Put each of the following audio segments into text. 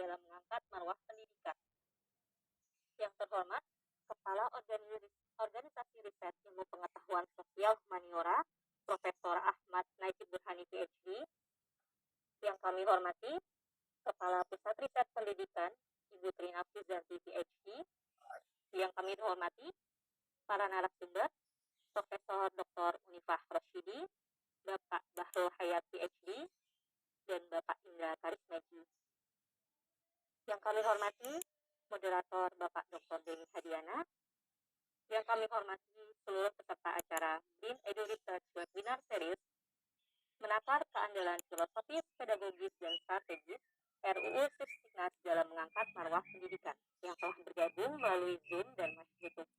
dalam mengangkat marwah pendidikan. Yang terhormat, Kepala Organisasi Riset Ilmu Pengetahuan Sosial Humaniora, Profesor Ahmad Najib Burhani PhD. Yang kami hormati, Kepala Pusat Riset Pendidikan, Ibu Trina Fizanti PhD. Yang kami hormati, para narasumber, Profesor Dr. Unifah Rosyidi, Bapak Bahrul Hayat PhD, dan Bapak Indra Karismaji. Yang kami hormati, moderator Bapak Dr. Deni Hadiana. Yang kami hormati seluruh peserta acara Green Edu Research Webinar Series menakar keandalan filosofis, pedagogis, dan strategis RUU Sisdiknas dalam mengangkat marwah pendidikan yang telah bergabung melalui Zoom dan YouTube.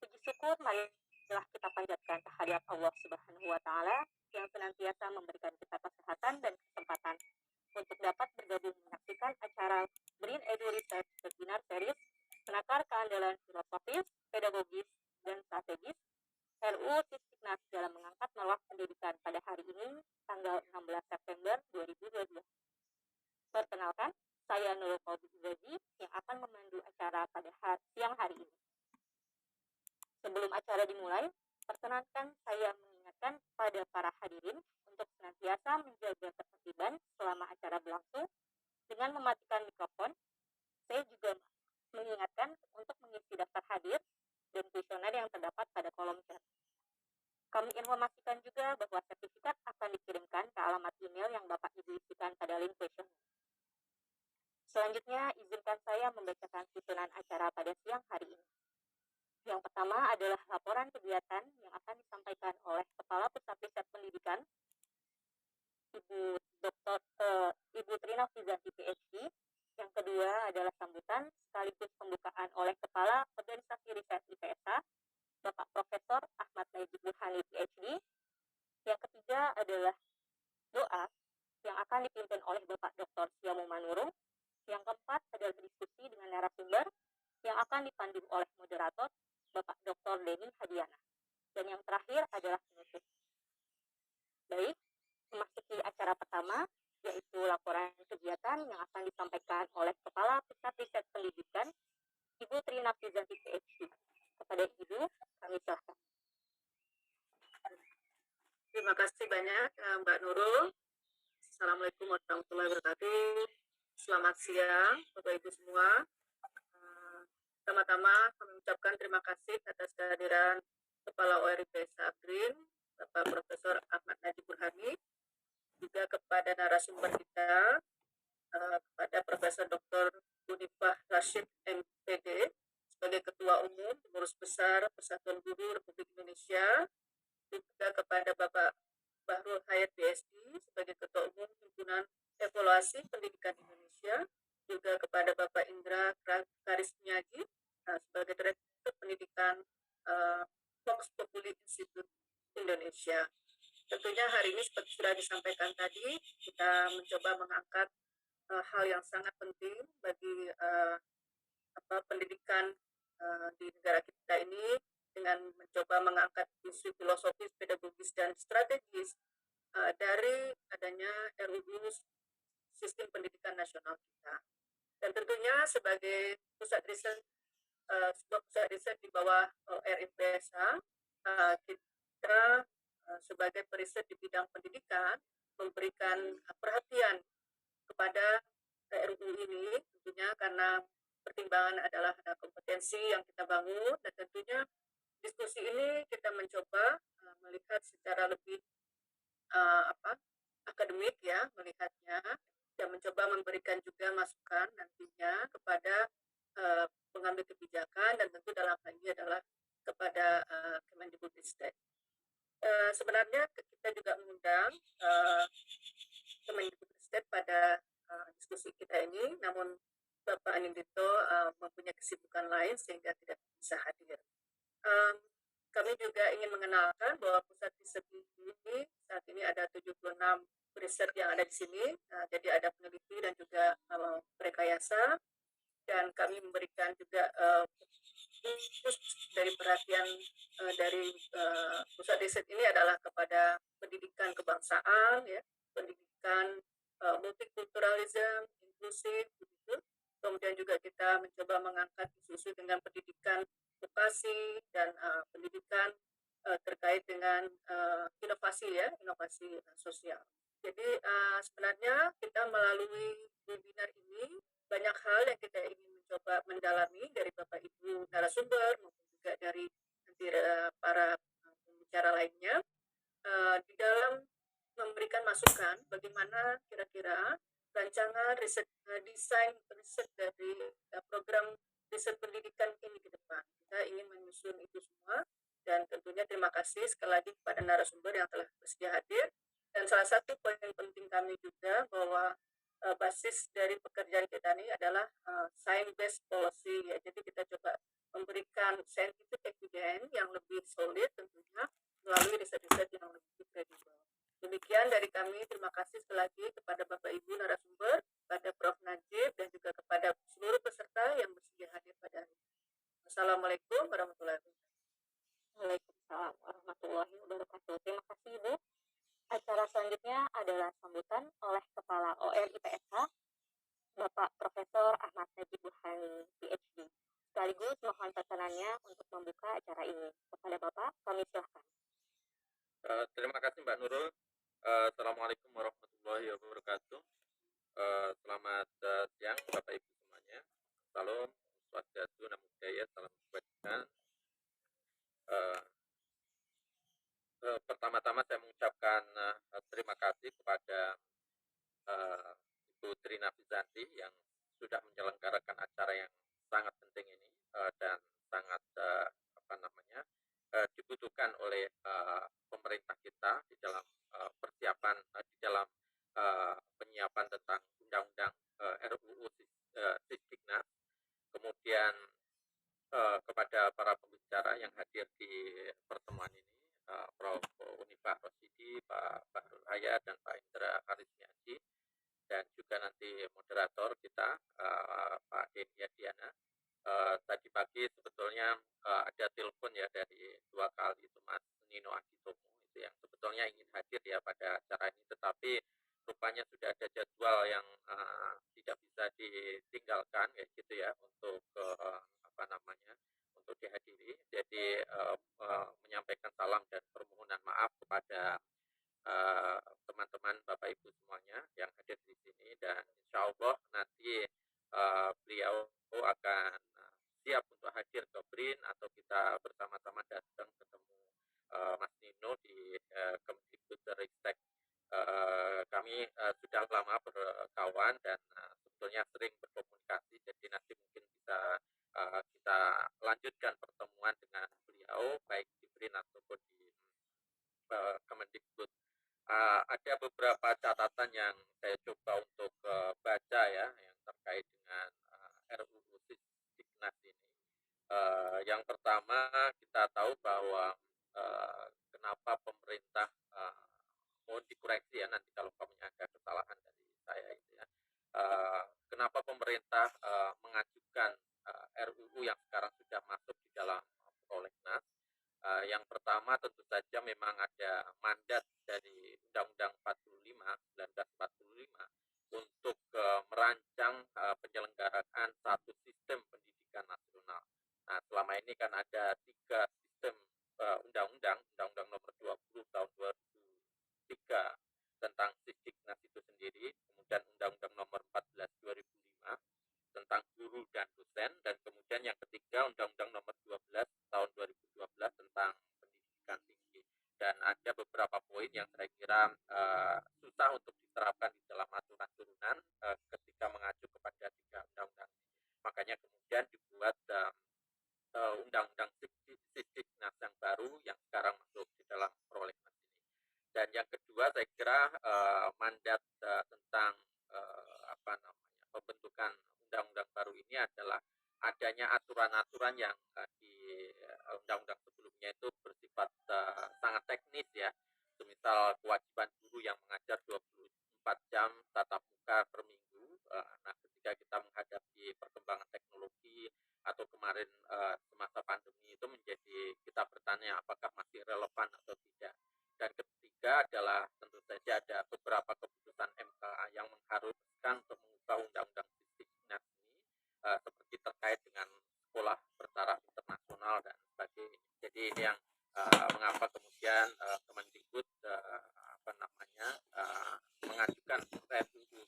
Puji syukur marilah kita panjatkan kehadirat Allah Subhanahu wa Ta'ala yang senantiasa memberikan kita kesehatan dan kesempatan untuk dapat bergabung menyaksikan acara Green Edu Research Webinar Series menakar keandalan filosofis, pedagogis, dan strategis RUU Sisdiknas dalam mengangkat marwah pendidikan pada hari ini, tanggal 16 September 2022. Perkenalkan, saya Nurul Fauzi Izazi yang akan memandu acara pada siang hari ini. Sebelum acara dimulai, perkenankan saya mengingatkan pada para hadirin untuk senantiasa menjaga ketertiban selama acara berlangsung dengan mematikan mikrofon. Saya juga mengingatkan untuk mengisi daftar hadir dan kuesioner yang terdapat pada kolom chat. Kami informasikan juga bahwa sertifikat akan dikirimkan ke alamat email yang Bapak Ibu isikan pada link kuesioner. Selanjutnya, izinkan saya membacakan susunan acara pada siang hari ini. Yang pertama adalah laporan kegiatan yang akan disampaikan oleh Kepala Pusat Riset Pendidikan, Ibu Trina Fizanti PhD. Yang kedua adalah sambutan sekaligus pembukaan oleh Kepala Organisasi Riset IPSA, Bapak Profesor Ahmad Najib Burhani PhD. Yang ketiga adalah doa yang akan dipimpin oleh Bapak Dr. Siamu Manurung. Yang keempat adalah diskusi dengan narasumber yang akan dipandu oleh moderator Bapak Dr. Deni Hadiana. Dan yang terakhir adalah penutup. Baik, memasuki acara pertama, yaitu laporan kegiatan yang akan disampaikan oleh Kepala Pusat Riset Pendidikan, Ibu Trina Fizanti PhD. Kepada Ibu, kami silakan. Terima kasih banyak Mbak Nurul. Assalamualaikum warahmatullahi wabarakatuh. Selamat siang Bapak Ibu semua. Pertama-tama kami ucapkan terima kasih atas kehadiran Kepala ORIPSA Green, Bapak Profesor Ahmad Najib Burhani, juga kepada narasumber kita, kepada Profesor Dr. Unifah Rashid MPD sebagai Ketua Umum Pengurus Besar Persatuan Guru Republik Indonesia, juga kepada Bapak Bahrul Hayat PhD sebagai Ketua Umum Himpunan Evaluasi Pendidikan Indonesia, juga kepada Bapak Indra Karismaji sebagai Direktur Pendidikan Vox Populi Institute Indonesia. Tentunya hari ini seperti sudah disampaikan tadi, kita mencoba mengangkat hal yang sangat penting bagi pendidikan di negara kita ini dengan mencoba mengangkat isu filosofis, pedagogis, dan strategis dari adanya RUU Sistem Pendidikan Nasional kita. Dan tentunya sebagai pusat riset, sebuah pusat riset di bawah RIPSA, kita sebagai periset di bidang pendidikan memberikan perhatian kepada RUU ini, tentunya karena pertimbangan adalah kompetensi yang kita bangun, dan tentunya diskusi ini kita mencoba melihat secara lebih akademik ya melihatnya, dan mencoba memberikan juga masukan nantinya kepada pengambil kebijakan, dan tentu dalam hal ini adalah kepada Kemendikbudristek. Sebenarnya kita juga mengundang Kemendikbudristek pada diskusi kita ini, namun Bapak Anindito mempunyai kesibukan lain sehingga tidak bisa hadir. Kami juga ingin mengenalkan bahwa pusat riset ini saat ini ada 76 riset yang ada di sini, jadi ada peneliti dan juga rekayasa, dan kami memberikan juga khusus dari perhatian dari pusat riset ini adalah kepada pendidikan kebangsaan, ya, pendidikan multikulturalisme, inklusif begitu. Kemudian juga kita mencoba mengangkat isu-isu dengan pendidikan vokasi dan pendidikan terkait dengan inovasi ya, inovasi sosial. Jadi sebenarnya kita melalui webinar ini banyak hal yang kita ingin mencoba mendalami dari Bapak Ibu narasumber maupun juga dari nanti para pembicara lainnya di dalam memberikan masukan bagaimana kira-kira rancangan riset desain riset dari program riset pendidikan ini ke depan. Kita ingin menyusun itu semua dan tentunya terima kasih sekali lagi kepada narasumber yang telah bersedia hadir. Dan salah satu poin penting kami juga bahwa basis dari pekerjaan kita ini adalah science-based policy. Ya. Jadi kita coba memberikan scientific evidence yang lebih solid tentunya melalui riset-riset yang lebih kredibel. Demikian dari kami, terima kasih sekali lagi kepada Bapak Ibu narasumber, kepada Prof. Najib, dan juga kepada seluruh peserta yang bersedia hadir pada hari ini. Assalamualaikum warahmatullahi wabarakatuh. Waalaikumsalam warahmatullahi wabarakatuh. Terima kasih Ibu. Acara selanjutnya adalah sambutan oleh Kepala OR IPSH, Bapak Profesor Ahmad Najib Burhani, PhD. Sekaligus mohon perkenannya untuk membuka acara ini. Kepada Bapak, kami silakan. Terima kasih Mbak Nurul. Assalamualaikum warahmatullahi wabarakatuh. Selamat siang Bapak Ibu semuanya. Salam Swastiastu, Namo Buddhaya, salam kebajikan. Pertama-tama saya mengucapkan terima kasih kepada Ibu Trina Fizanti yang sudah menyelenggarakan acara yang sangat penting ini dan sangat dibutuhkan oleh pemerintah kita di dalam persiapan di dalam penyiapan tentang undang-undang RUU Sisdiknas. Kemudian kepada para pembicara yang hadir di pertemuan ini, Prof. Unifah Rosidi, Pak Bahrul Haya, dan Pak Indra Karismiaji, dan juga nanti moderator kita, Pak Denny Diana. Tadi pagi sebetulnya ada telepon ya dari 2 kali itu Mas Nino Aditomo itu yang sebetulnya ingin hadir ya pada acara ini, tetapi rupanya sudah ada jadwal yang tidak bisa ditinggalkan ya gitu ya untuk untuk dihadiri. Jadi menyampaikan salam dan permohonan maaf kepada teman-teman Bapak Ibu semuanya yang hadir di sini, dan insya Allah nanti beliau akan siap untuk hadir ke BRIN atau kita bersama-sama datang ketemu Mas Nino di Kemdikbudristek. Kami sudah lama berkawan dan sebetulnya sering berkomunikasi, jadi nanti mungkin bisa kita lanjutkan pertemuan dengan beliau baik di BRIN ataupun di Kemendikbud. Ada beberapa catatan yang saya coba untuk baca ya yang terkait dengan RUU Sisdiknas ini. Yang pertama kita tahu bahwa kenapa pemerintah mohon dikoreksi ya nanti kalau kamunya ada kesalahan dari saya itu ya. Kenapa pemerintah mengajukan RUU yang sekarang sudah masuk di dalam prolegnas? Yang pertama tentu saja memang ada mandat dari Undang-Undang 1945 untuk merancang penyelenggaraan satu sistem pendidikan nasional. Nah, selama ini kan ada 3 sistem undang-undang nomor 20 tahun 2003 tentang Sisdiknas itu sendiri, kemudian Undang-Undang nomor 14 2005 tentang guru dan dosen, dan kemudian yang ketiga Undang-Undang nomor 12 tahun 2012 tentang pendidikan tinggi. Dan ada beberapa poin yang saya kira susah untuk diterapkan di dalam aturan turunan ketika mengacu kepada 3 undang-undang. Makanya kemudian dibuat Undang-Undang Sisdiknas yang baru yang sekarang masuk di dalam prolegnas ini. Dan yang kedua saya kira mandat tentang pembentukan undang-undang baru ini adalah adanya aturan-aturan yang di undang-undang sebelumnya itu bersifat sangat teknis ya. Semisal kewajiban guru yang mengajar 24 jam tatap muka per minggu. Nah, ketika kita menghadapi perkembangan teknologi atau kemarin semasa pandemi itu menjadi kita bertanya apakah masih relevan atau tidak. Dan ketiga adalah tentu saja ada beberapa keputusan MK yang mengharuskan untuk undang-undang Sisdiknas ini seperti terkait dengan sekolah bertaraf internasional dan sebagainya. Jadi ini yang mengapa kemudian Kemendikbud mengajukan RUU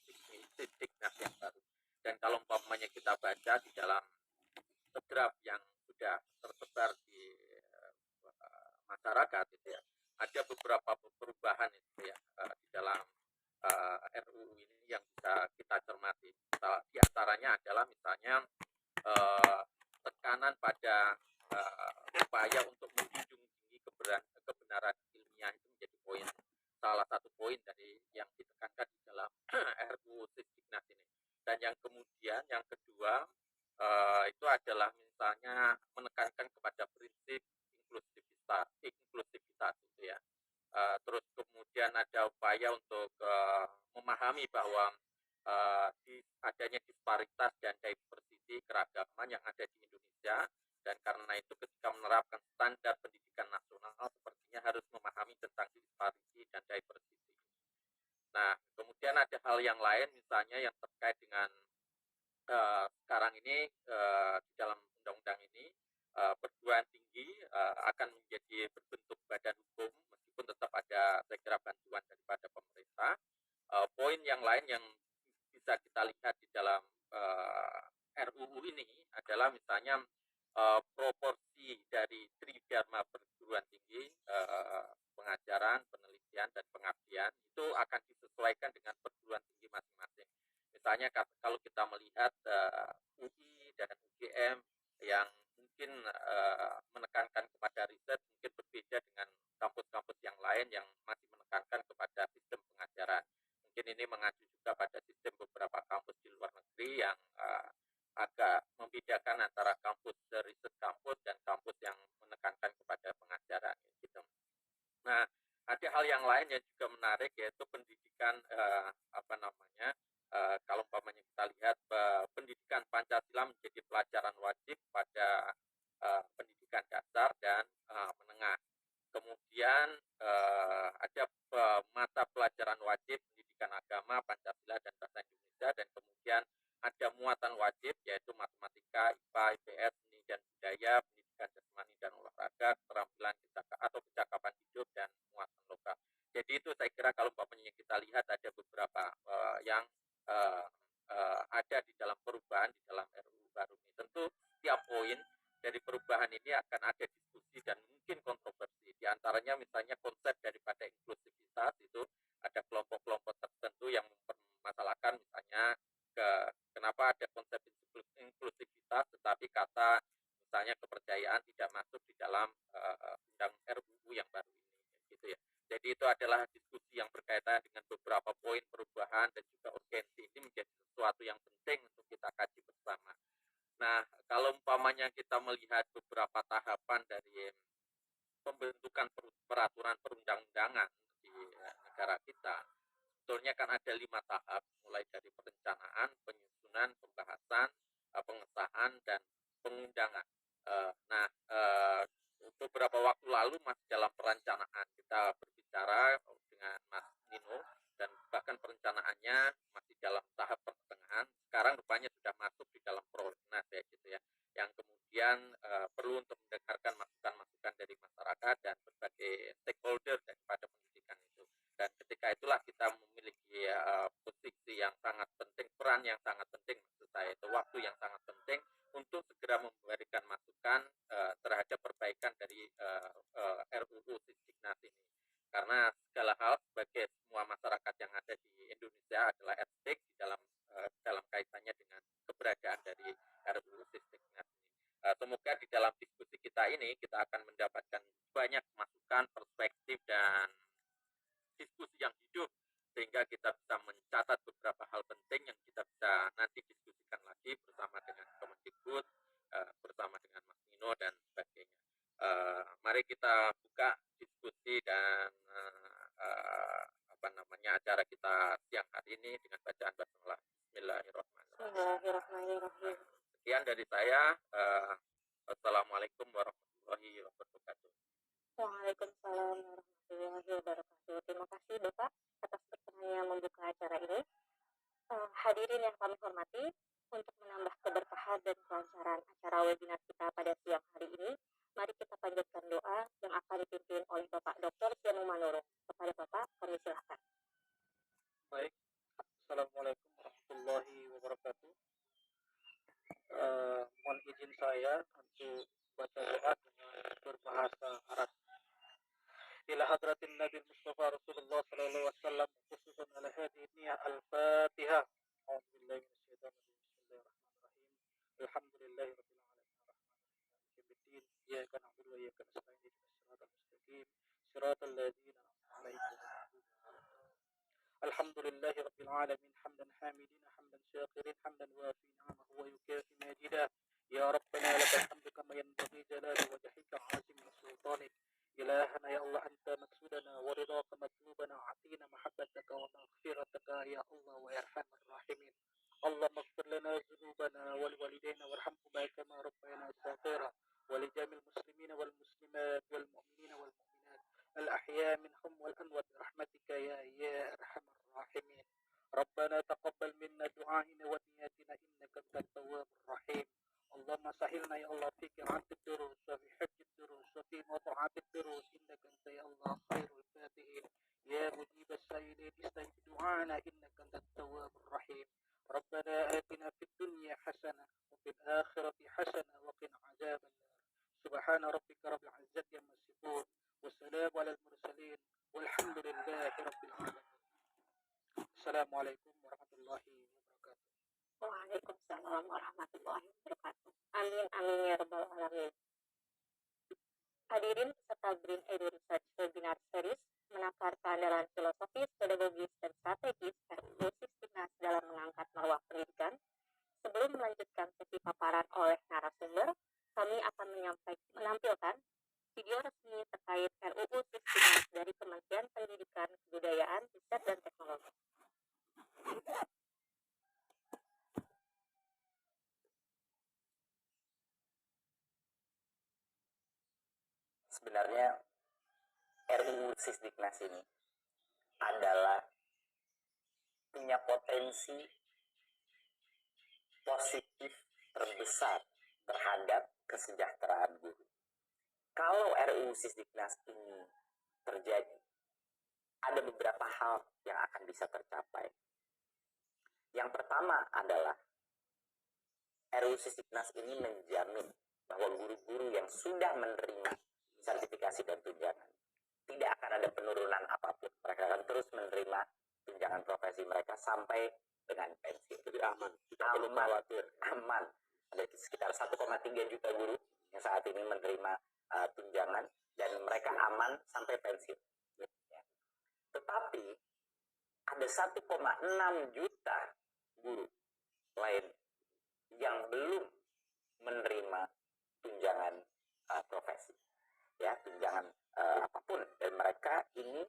Sisdiknas yang baru. Dan kalau umpamanya kita baca di dalam draft yang sudah tersebar di masyarakat itu ya, ada beberapa perubahan itu ya di dalam RUU ini yang bisa kita cermati. Di antaranya adalah misalnya tekanan pada upaya untuk menjunjung tinggi kebenaran ilmiah itu menjadi salah satu poin dari yang ditekankan di dalam RUU Sisdiknas ini. Dan yang kemudian yang kedua itu adalah misalnya menekankan kepada prinsip inklusivitas itu ya. Terus kemudian ada upaya untuk memahami bahwa adanya disparitas dan diversity keragaman yang ada di Indonesia, dan karena itu ketika menerapkan standar pendidikan nasional sepertinya harus memahami tentang disparity dan diversity. Nah, kemudian ada hal yang lain misalnya yang terkait dengan sekarang ini di dalam undang-undang ini perguruan tinggi akan menjadi berbentuk badan hukum meskipun tetap ada saya kira bantuan daripada pemerintah. Poin yang lain yang bisa kita lihat di dalam RUU ini adalah misalnya proporsi dari tridharma perguruan tinggi, pengajaran, penelitian, dan pengabdian itu akan disesuaikan dengan perguruan tinggi masing-masing. Misalnya kalau kita melihat UI dan UGM yang mungkin menekankan kepada riset mungkin berbeda dengan kampus-kampus yang lain yang masih menekankan kepada sistem pengajaran. Mungkin ini mengacu juga pada sistem beberapa kampus di luar negeri yang agak membedakan antara kampus riset kampus dan kampus yang menekankan kepada pengajaran gitu. Nah, ada hal yang lain yang juga menarik yaitu pendidikan kalau umpamanya kita lihat pendidikan Pancasila menjadi pelajaran wajib pada pendidikan dasar dan menengah. Kemudian ada mata pelajaran wajib pendidikan agama, Pancasila, dan bahasa Indonesia, dan kemudian ada muatan wajib yaitu matematika, IPA, IPS, seni dan budaya, pendidikan jasmani dan olahraga, keterampilan atau kecakapan hidup, dan muatan lokal. Jadi itu saya kira kalau umpamanya kita lihat ada beberapa yang ada di dalam perubahan di dalam RUU baru ini. Tentu setiap poin dari perubahan ini akan ada diskusi dan mungkin kontroversi. Di antaranya misalnya konsep daripada inklusivitas itu ada kelompok-kelompok tertentu yang mempermasalahkan misalnya kenapa ada konsep inklusivitas tetapi kata misalnya kepercayaan tidak masuk di dalam undang RUU yang baru ini gitu ya. Jadi itu adalah diskusi yang berkaitan dengan beberapa poin perubahan dan juga urgensi. Ini menjadi sesuatu yang penting untuk kita kaji bersama. Nah, kalau umpamanya kita melihat beberapa tahapan dari pembentukan peraturan perundang-undangan di negara kita, sebetulnya kan ada 5 tahap, mulai dari perencanaan, penyusunan, pembahasan, pengesahan, dan pengundangan. Beberapa waktu lalu masih dalam perencanaan, kita berbicara dengan Mas Nino, dan bahkan perencanaannya masih dalam tahap pertengahan. Sekarang rupanya sudah masuk di dalam prolegnas ya gitu ya, yang kemudian perlu untuk mendengarkan masukan-masukan dari masyarakat dan berbagai stakeholder daripada pendidikan itu. Dan ketika itulah kita memiliki posisi yang sangat penting, peran yang sangat penting, maksud saya itu waktu yang sangat penting untuk segera memberikan masukan terhadap perbaikan dari RUU Sisdiknas ini. Karena segala hal sebagai semua masyarakat yang ada di Indonesia adalah at stake di dalam kaitannya dengan keberadaan dari RUU Sisdiknas ini. Semoga di dalam diskusi kita ini kita akan mendapatkan banyak masukan, perspektif, dan diskusi yang hidup sehingga kita bisa mencatat beberapa hal penting yang kita bisa nanti diskusikan lagi bersama dengan Kemendikbud, bersama dengan Mas Nino dan sebagainya. Mari kita buka diskusi dan acara kita siang hari ini dengan bacaan basmalah. Bismillahirrahmanirrahim. Sekian dari saya. Assalamualaikum warahmatullahi wabarakatuh. Waalaikumsalam warahmatullahi wabarakatuh. Terima kasih Bapak atas berkenannya membuka acara ini. Hadirin yang kami hormati, untuk menambah keberkahan dan kelancaran acara webinar kita pada siang hari ini, mari kita panjatkan doa yang akan dipimpin oleh Bapak Dr. Janu Manurung. Kepada Bapak, kami silakan. Baik, Assalamualaikum warahmatullahi wabarakatuh. Mohon izin saya untuk baca doa dengan berbahasa Arab. Ila hadratin Nabi Mustafa Rasulullah sallallahu alaihi wasallam khususan ala hadhihi al-Fatihah. A'udzubillahi minasyaitonir rajim. Bismillahirrahmanirrahim. Alhamdulillahi rabbil alamin arrahmanirrahim maliki yaumiddin. Iyyaka na'budu wa iyyaka nasta'in ihdinas siratal mustaqim. Siratal ladzina an'amta 'alaihim. Alhamdulillahi rabbil alamin hamdan hamidin hamdan syakirin hamdan wafi ni'amahu wa yukafi majidah. Ya Rabbana lakal hamdu kama yanbaghi jalali wajhika 'azim sultanik. إلهنا يا الله أنت مقصودنا ورضاك مطلوبنا أعطينا محبتك ومغفرتك يا الله ويا أرحم الراحمين. اللهم اغفر لنا ذنوبنا ولوالدينا وارحمهما كما ربيانا صغيرا ولجميع المسلمين والمسلمات والمؤمنين والمؤمنات الأحياء منهم والأموات برحمتك يا أرحم الراحمين. ربنا تقبل منا دعائنا ونياتنا إنك أنت التواب الرحيم. اللهم سهلنا يا الله في قراءة الدروس وفي حج الدروس وفي موضوعات الدروس إنك أنت يا الله خير الفاتحين يا مجيب السائلين استجب دعانا إنك أنت التواب الرحيم. ربنا آتنا في الدنيا حسنة وفي الآخرة حسنة وقنا عذاب النار. سبحان ربك رب العزة عما يصفون والسلام على المرسلين والحمد لله رب العالمين. السلام عليكم ورحمة الله وبركاته. Waalaikumsalam warahmatullahi wabarakatuh. Amin amin ya rabbal alamin. Hadirin peserta Green Edu Research Webinar Series menakar keandalan filosofis, pedagogis, dan strategis RUU Sisdiknas dalam mengangkat marwah pendidikan. Sebelum melanjutkan sesi paparan oleh narasumber, kami akan menampilkan video resmi terkait RUU Sisdiknas dari Kementerian Pendidikan, Kebudayaan, Riset, dan Teknologi. Sebenarnya RUU Sisdiknas ini adalah punya potensi positif terbesar terhadap kesejahteraan guru. Kalau RUU Sisdiknas ini terjadi, ada beberapa hal yang akan bisa tercapai. Yang pertama adalah RUU Sisdiknas ini menjamin bahwa guru-guru yang sudah menerima sertifikasi dan tunjangan tidak akan ada penurunan apapun. Mereka akan terus menerima tunjangan profesi mereka sampai dengan pensiun. Jadi aman, tidak perlu khawatir. Aman. Ada sekitar 1,3 juta guru yang saat ini menerima tunjangan dan mereka aman sampai pensiun. Ya. Tetapi ada 1,6 juta guru lain yang belum menerima tunjangan profesi, ya, tunjangan apapun, dan mereka ini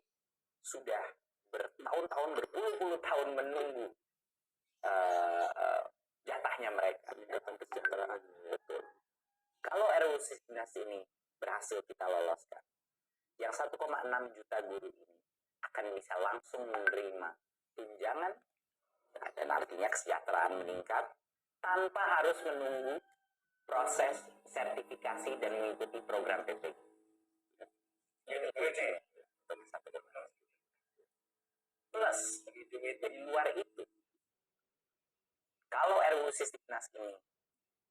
sudah bertahun-tahun, berpuluh-puluh tahun menunggu jatahnya mereka, jatah kesejahteraan. Betul. Kalau RUU Sisdiknas ini berhasil kita loloskan, yang 1,6 juta guru ini akan bisa langsung menerima tunjangan, dan artinya kesejahteraan meningkat tanpa harus menunggu proses sertifikasi dan mengikuti program PPG. Plus, di luar itu, kalau RUU Sisdiknas ini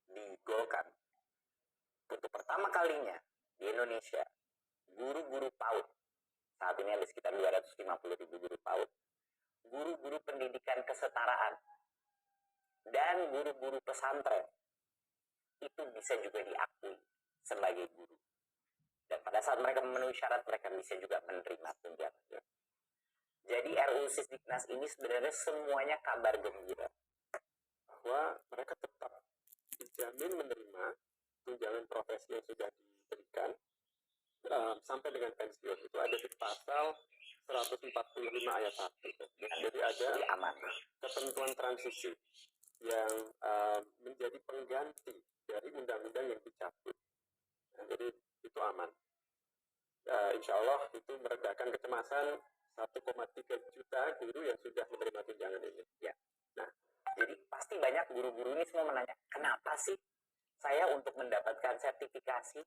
digolkan, untuk pertama kalinya di Indonesia, guru-guru PAUD, saat ini ada sekitar 250.000 guru PAUD, guru-guru pendidikan kesetaraan, dan guru-guru pesantren, itu bisa juga diakui sebagai guru. Dan pada saat mereka memenuhi syarat, mereka bisa juga menerima tunjangan. Jadi RUU Sisdiknas ini sebenarnya semuanya kabar gembira, bahwa mereka tetap dijamin menerima tunjangan profesi yang sudah diberikan sampai dengan pensiun. Itu ada di pasal 145 ayat 1. Jadi ada aman. ketentuan transisi yang menjadi pengganti dari undang-undang yang dicabut. Nah, jadi itu aman. Insya Allah itu meredakan kecemasan 1,3 juta guru yang sudah menerima tunjangan ini. Ya. Nah, jadi pasti banyak guru-guru ini semua menanya, kenapa sih saya untuk mendapatkan sertifikasi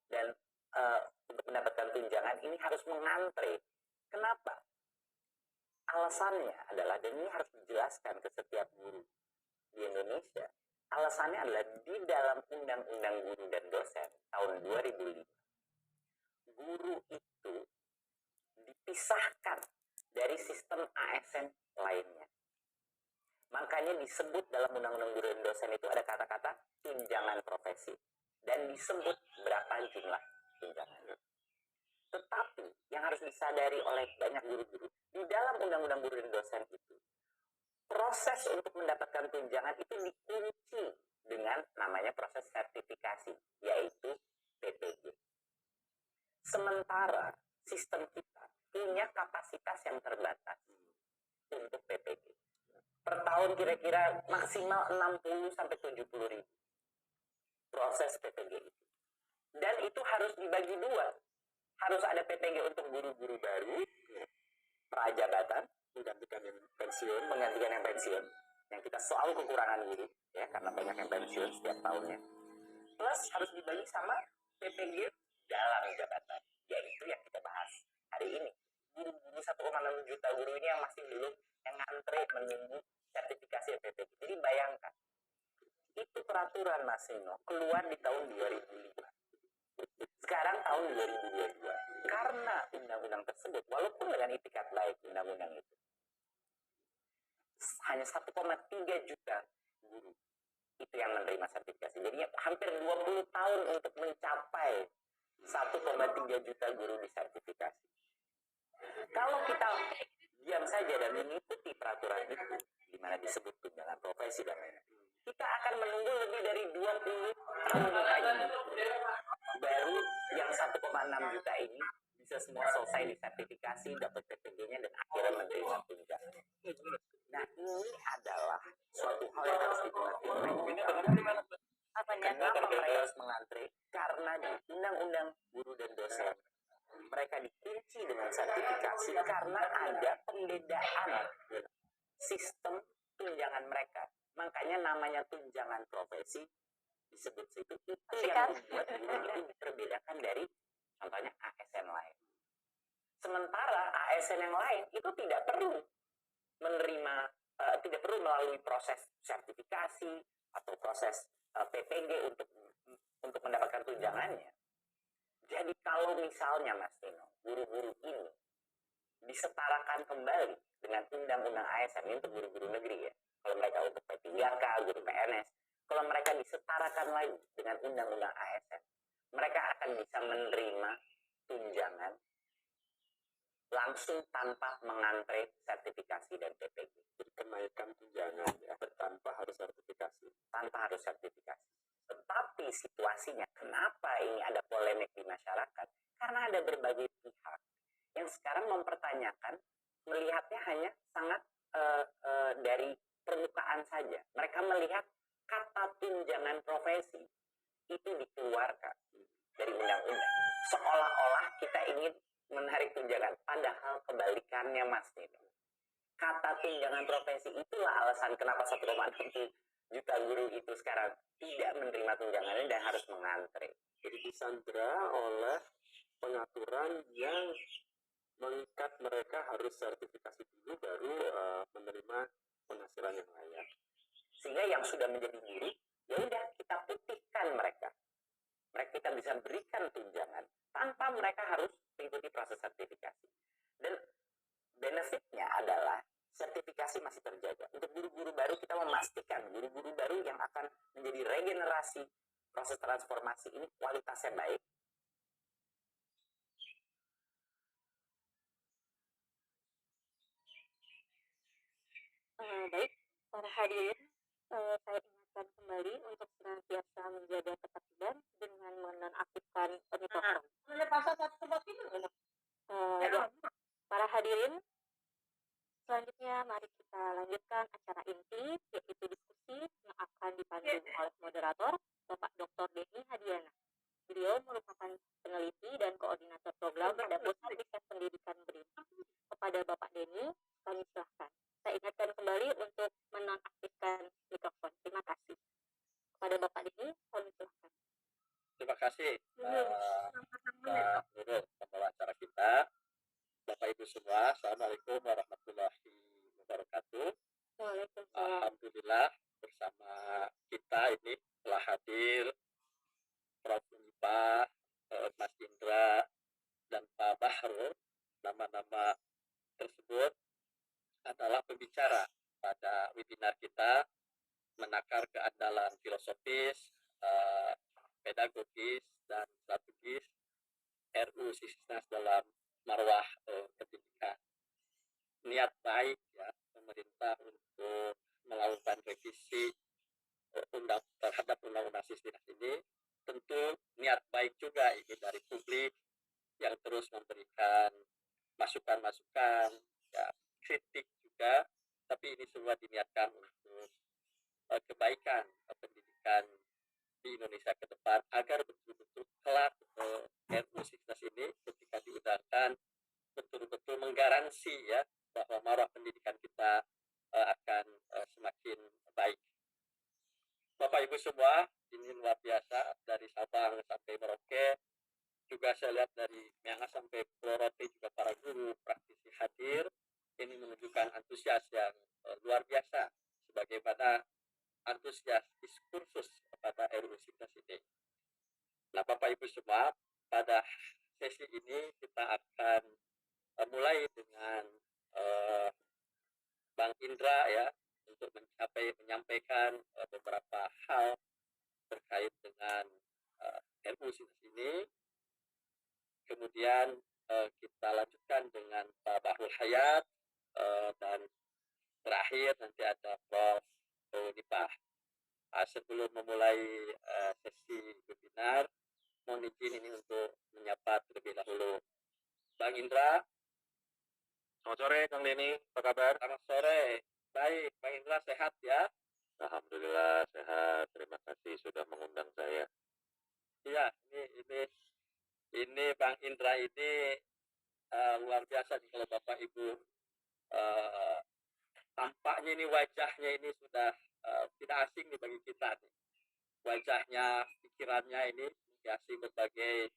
dan untuk mendapatkan tunjangan ini harus mengantre? Kenapa? Alasannya adalah, dan ini harus dijelaskan ke setiap guru di Indonesia, alasannya adalah di dalam Undang-Undang Guru dan Dosen tahun 2005, guru itu dipisahkan dari sistem ASN lainnya. Makanya disebut dalam Undang-Undang Guru dan Dosen itu ada kata-kata tunjangan profesi. Dan disebut berapa jumlah tunjangannya. Tetapi yang harus disadari oleh banyak guru-guru, di dalam Undang-Undang Guru dan Dosen itu, proses untuk mendapatkan tunjangan itu dikunci dengan namanya proses sertifikasi, yaitu PPG. Sementara sistem kita punya kapasitas yang terbatas untuk PPG. Per tahun kira-kira maksimal 60 sampai 70 ribu proses PPG itu. Dan itu harus dibagi dua. Harus ada PPG untuk guru-guru baru, prajabatan, menggantikan yang pensiun, yang kita selalu kekurangan guru, ya, karena banyak yang pensiun setiap tahunnya. Plus harus dibagi sama PPG dalam jabatan, yaitu yang kita bahas hari ini. Guru-guru 1,6 juta guru ini yang masih belum yang ngantre menunggu sertifikasi PPG. Jadi bayangkan, itu peraturan Mas Nino keluar di tahun 2005. Sekarang tahun 2022. Karena undang-undang tersebut, walaupun dengan itikat baik undang-undang itu, hanya 1,3 juta guru itu yang menerima sertifikasi. Jadi hampir 20 tahun untuk mencapai 1,3 juta guru disertifikasi. Kalau kita diam saja dan mengikuti peraturan itu, di mana disebut tunjangan profesi dan lain-lain, kita akan menunggu lebih dari 20 tahun lagi. Baru yang 1,6 juta ini bisa semua selesai disertifikasi, dapat PPG-nya, dan akhirnya menerima tunjangan. Nah, ini adalah suatu hal yang harus diperhatikan. Kenapa mereka harus mengantre? Karena di Undang-Undang Guru dan Dosen, mereka dikunci dengan sertifikasi karena ada pembedaan sistem tunjangan mereka. Makanya namanya tunjangan profesi disebut situ. Itu yang membuat guru itu diperbedakan dari contohnya ASN lain. Sementara ASN yang lain itu tidak perlu menerima, tidak perlu melalui proses sertifikasi atau proses PPG untuk mendapatkan tunjangannya. Jadi kalau misalnya Mas Tino, guru-guru ini disetarakan kembali dengan undang-undang ASN ini untuk guru-guru negeri ya. Kalau mereka untuk P3K, guru PNS, kalau mereka disetarakan lagi dengan undang-undang ASN, mereka akan bisa menerima tunjangan langsung tanpa mengantre sertifikasi dan PPG. Jadi kenaikan tunjangan ya, tanpa harus sertifikasi. Tanpa harus sertifikasi. Tetapi situasinya, kenapa ini ada polemik di masyarakat? Karena ada berbagai pihak yang sekarang mempertanyakan, melihatnya hanya sangat dari permukaan saja. Mereka melihat kata tunjangan profesi itu dikeluarkan dari undang-undang. Seolah-olah kita ingin menarik tunjangan, padahal kebalikannya Mas Nino. Kata tunjangan profesi itulah alasan kenapa 1,6 juta guru itu sekarang tidak menerima tunjangannya dan harus mengantre. Jadi disandra oleh pengaturan yang mengikat mereka harus sertifikasi dulu baru menerima penghasilan yang layak. Sehingga yang sudah menjadi guru, ya udah kita putihkan mereka. Mereka kita bisa berikan tunjangan tanpa mereka harus mengikuti proses sertifikasi. Dan benefitnya adalah sertifikasi masih terjaga. Untuk guru-guru baru kita memastikan guru-guru baru yang akan menjadi regenerasi proses transformasi ini kualitasnya baik. Baik, para hadirin, saya ingatkan kembali untuk senantiasa menjaga ketertiban dengan menonaktifkan mikrofon. Ya, para hadirin, selanjutnya mari kita lanjutkan acara inti, yaitu diskusi yang akan dipandu oleh moderator Bapak Dr. Denny Hadiana. Beliau merupakan peneliti dan koordinator program pada Pusat Riset Pendidikan BRIN. Kepada Bapak Denny, kami silahkan. Saya ingatkan kembali untuk menonaktifkan mikrofon. Terima kasih. Kepada Bapak Dini, kami silakan. Terima kasih Pak Nurul, pembawa acara kita. Bapak Ibu semua, Assalamualaikum warahmatullahi wabarakatuh. Waalaikumsalam. Alhamdulillah bersama kita ini telah hadir Prof. Unipah, Mas Indra, dan Pak Bahrul. Nama-nama tersebut adalah pembicara pada webinar kita menakar keandalan filosofis, pedagogis, dan strategis RUU Sisdiknas dalam marwah pendidikan. Niat baik ya pemerintah untuk melakukan revisi terhadap undang-undang Sisdiknas ini, tentu niat baik juga ini dari publik yang terus memberikan masukan-masukan, ya, kritik juga, tapi ini semua diniatkan untuk kebaikan pendidikan di Indonesia ke depan agar betul-betul kelak RUU Sisdiknas ini ketika diundangkan betul-betul menggaransi ya bahwa marwah pendidikan kita akan semakin baik. Bapak Ibu semua, ini luar biasa dari Sabang sampai Merauke, juga saya lihat dari Miangas sampai Pulau Rote juga para guru praktisi hadir. Ini menunjukkan antusias yang luar biasa sebagaimana antusias diskursus pada RUU Sisdiknas ini. Nah, Bapak Ibu semua, pada sesi ini kita akan mulai dengan Bang Indra ya untuk menyampaikan beberapa hal terkait dengan RUU Sisdiknas ini. Kemudian kita lanjutkan dengan Pak Bahrul Hayat dan terakhir nanti ada Prof. Unipah. Sebelum memulai sesi webinar, mohon izin ini untuk menyapa terlebih dahulu Bang Indra. Selamat sore Kang Denny, apa kabar? Selamat sore. Baik, Bang Indra sehat ya? Alhamdulillah sehat. Terima kasih sudah mengundang saya. Iya, ini Bang Indra ini luar biasa nih kalau Bapak Ibu tampaknya ini wajahnya ini sudah tidak asing nih bagi kita nih. Wajahnya, pikirannya ini menghiasi berbagai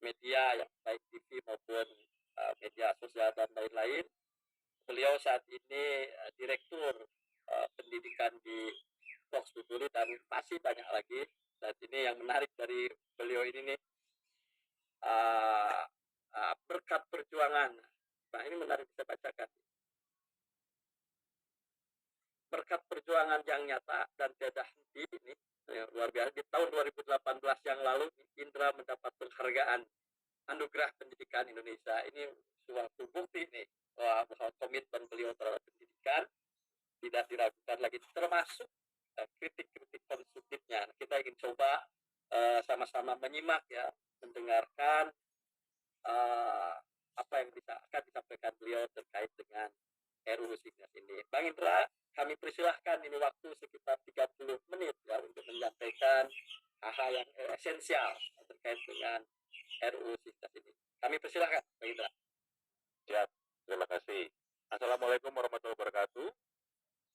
media yang baik TV maupun media sosial dan lain-lain. Beliau saat ini direktur pendidikan di Vox Populi dan masih banyak lagi. Dan ini yang menarik dari beliau ini nih, berkat perjuangan. Nah, ini menarik bisa bacakan. Berkat perjuangan yang nyata dan tiada henti ini luar biasa. Di tahun 2018 yang lalu Indra mendapat penghargaan Anugerah Pendidikan Indonesia. Ini suatu bukti nih bahwa komitmen beliau terhadap pendidikan tidak diragukan lagi, termasuk kritik-kritik konstruktifnya. Kita ingin coba sama-sama menyimak ya, mendengarkan apa yang akan disampaikan beliau terkait dengan RUU Sisdiknas ini. Bang Indra, kami persilahkan ini waktu sekitar 30 menit ya untuk menyampaikan hal-hal yang esensial terkait dengan RUU Sisdiknas ini. Kami persilahkan, Bang Indra. Siap, terima kasih. Assalamualaikum warahmatullahi wabarakatuh.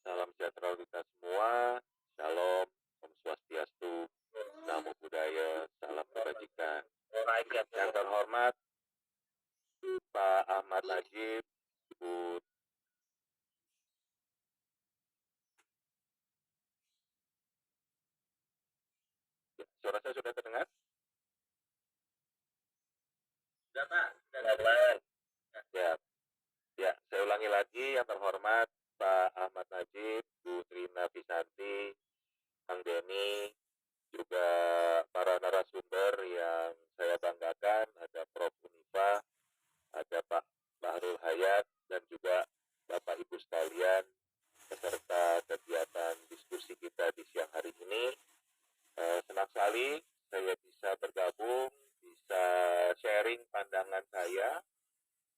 Salam sejahtera untuk kita semua. Shalom, Om Swastiastu, Namo Buddhaya, salam kebajikan. Yang terhormat Pak Ahmad Najib, Bu suara saya sudah terdengar? Sudah Pak, Ya, ya, saya ulangi lagi yang terhormat Pak Ahmad Najib, Bu Trina Pisanti, Kang Denny, juga para narasumber yang saya banggakan, ada Prof. Unipah, ada Pak Bahrul Hayat, dan juga Bapak Ibu sekalian, peserta kegiatan diskusi kita di siang hari ini. Senang sekali saya bisa bergabung, bisa sharing pandangan saya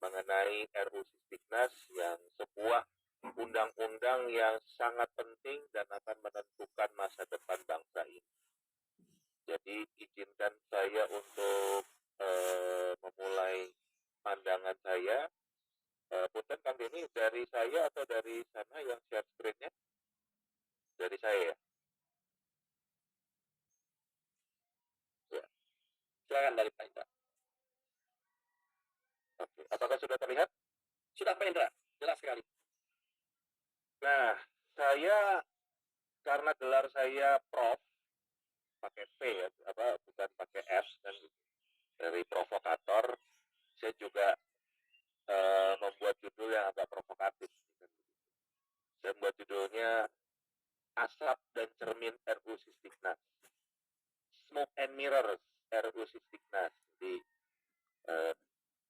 mengenai RUU Sisdiknas yang sebuah undang-undang yang sangat penting dan akan menentukan masa depan bangsa ini. Jadi izinkan saya untuk memulai pandangan saya Punten Kang Denny, dari saya atau dari sana yang share screen-nya? Dari saya ya? Ya, Silakan dari Pak Indra. oke. Apakah sudah terlihat? Sudah Pak Indra, jelas sekali. Nah, saya karena gelar saya Prof, pakai P ya, bukan pakai F kan, dari provokator, saya juga membuat judul yang agak provokatif. Saya membuat judulnya Asap dan Cermin RUU Sisdiknas, Smoke and Mirrors RUU Sisdiknas. Jadi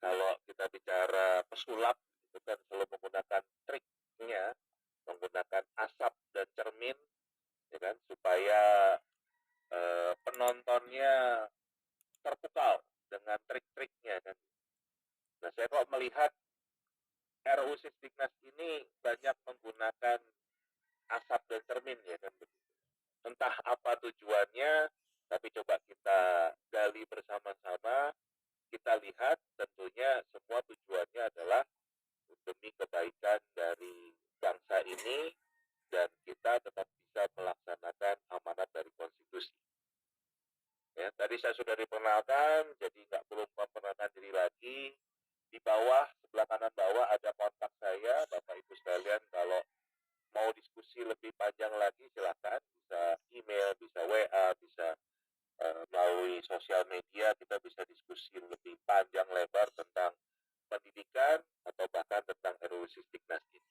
kalau kita bicara pesulap itu kan selalu menggunakan triknya, menggunakan asap dan cermin, ya kan, supaya penontonnya terpukau dengan trik-triknya kan. Nah, saya kok melihat RUU Sisdiknas ini banyak menggunakan asap dan cermin ya kan. Entah apa tujuannya, tapi coba kita gali bersama-sama, kita lihat tentunya semua tujuannya adalah demi kebaikan dari bangsa ini dan kita tetap bisa melaksanakan amanat dari konstitusi. Ya, tadi saya sudah diperkenalkan, jadi nggak perlu memperkenalkan diri lagi. Di bawah, sebelah kanan bawah ada kontak saya, Bapak Ibu sekalian. Kalau mau diskusi lebih panjang lagi, silakan. Bisa email, bisa WA, bisa melalui sosial media, kita bisa diskusi lebih panjang lebar tentang pendidikan atau bahkan tentang RUU Sisdiknas ini.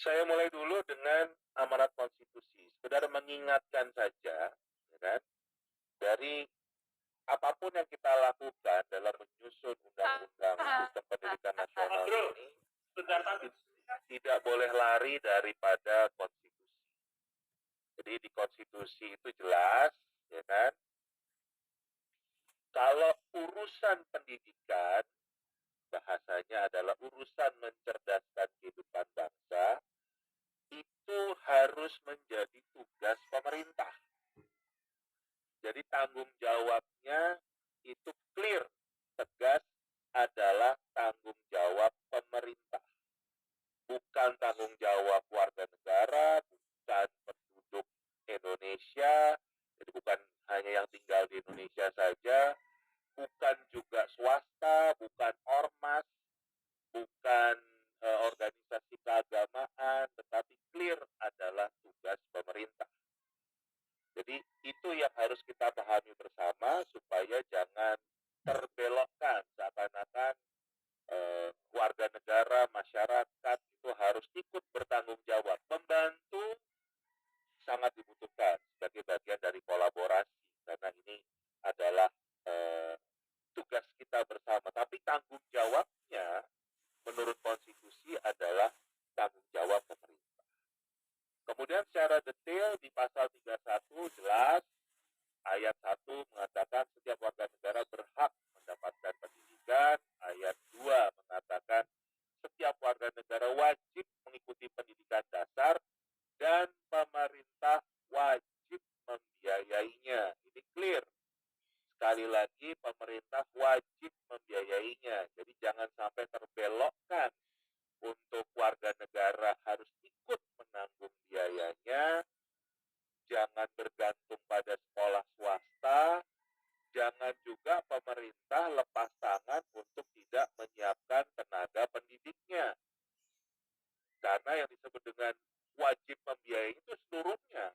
Saya mulai dulu dengan amanat konstitusi. Sekedar mengingatkan saja, ya kan, dari apapun yang kita lakukan dalam menyusun undang-undang sistem pendidikan nasional ini tidak boleh lari daripada konstitusi. Jadi di konstitusi itu jelas, ya kan, kalau urusan pendidikan bahasanya adalah urusan mencerdaskan kehidupan bangsa, itu harus menjadi tugas pemerintah. Jadi tanggung jawabnya itu clear, tegas, adalah tanggung jawab pemerintah. Bukan tanggung jawab warga negara, bukan penduduk Indonesia, jadi bukan hanya yang tinggal di Indonesia saja, bukan juga swasta, bukan ormas, bukan organisasi keagamaan, tetapi clear adalah tugas pemerintah. Jadi itu yang harus kita pahami bersama supaya jangan terbelokkan seakan-akan warga negara, masyarakat itu harus ikut bertanggung jawab. Membantu sangat dibutuhkan sebagai bagian dari kolaborasi karena ini adalah tugas kita bersama. Tapi tanggung jawabnya menurut konstitusi adalah tanggung jawab pemerintah. Kemudian secara detail di pasal 31 jelas ayat 1 mengatakan setiap warga negara berhak mendapatkan pendidikan. Ayat 2 mengatakan setiap warga negara wajib mengikuti pendidikan dasar dan pemerintah wajib membiayainya. Ini clear. Sekali lagi pemerintah wajib membiayainya. Jadi jangan sampai terbelokkan untuk warga negara harus ikut menanggung biayanya. Jangan bergantung pada sekolah swasta. Jangan juga pemerintah lepas tangan untuk tidak menyiapkan tenaga pendidiknya. Karena yang disebut dengan wajib membiayai itu seluruhnya.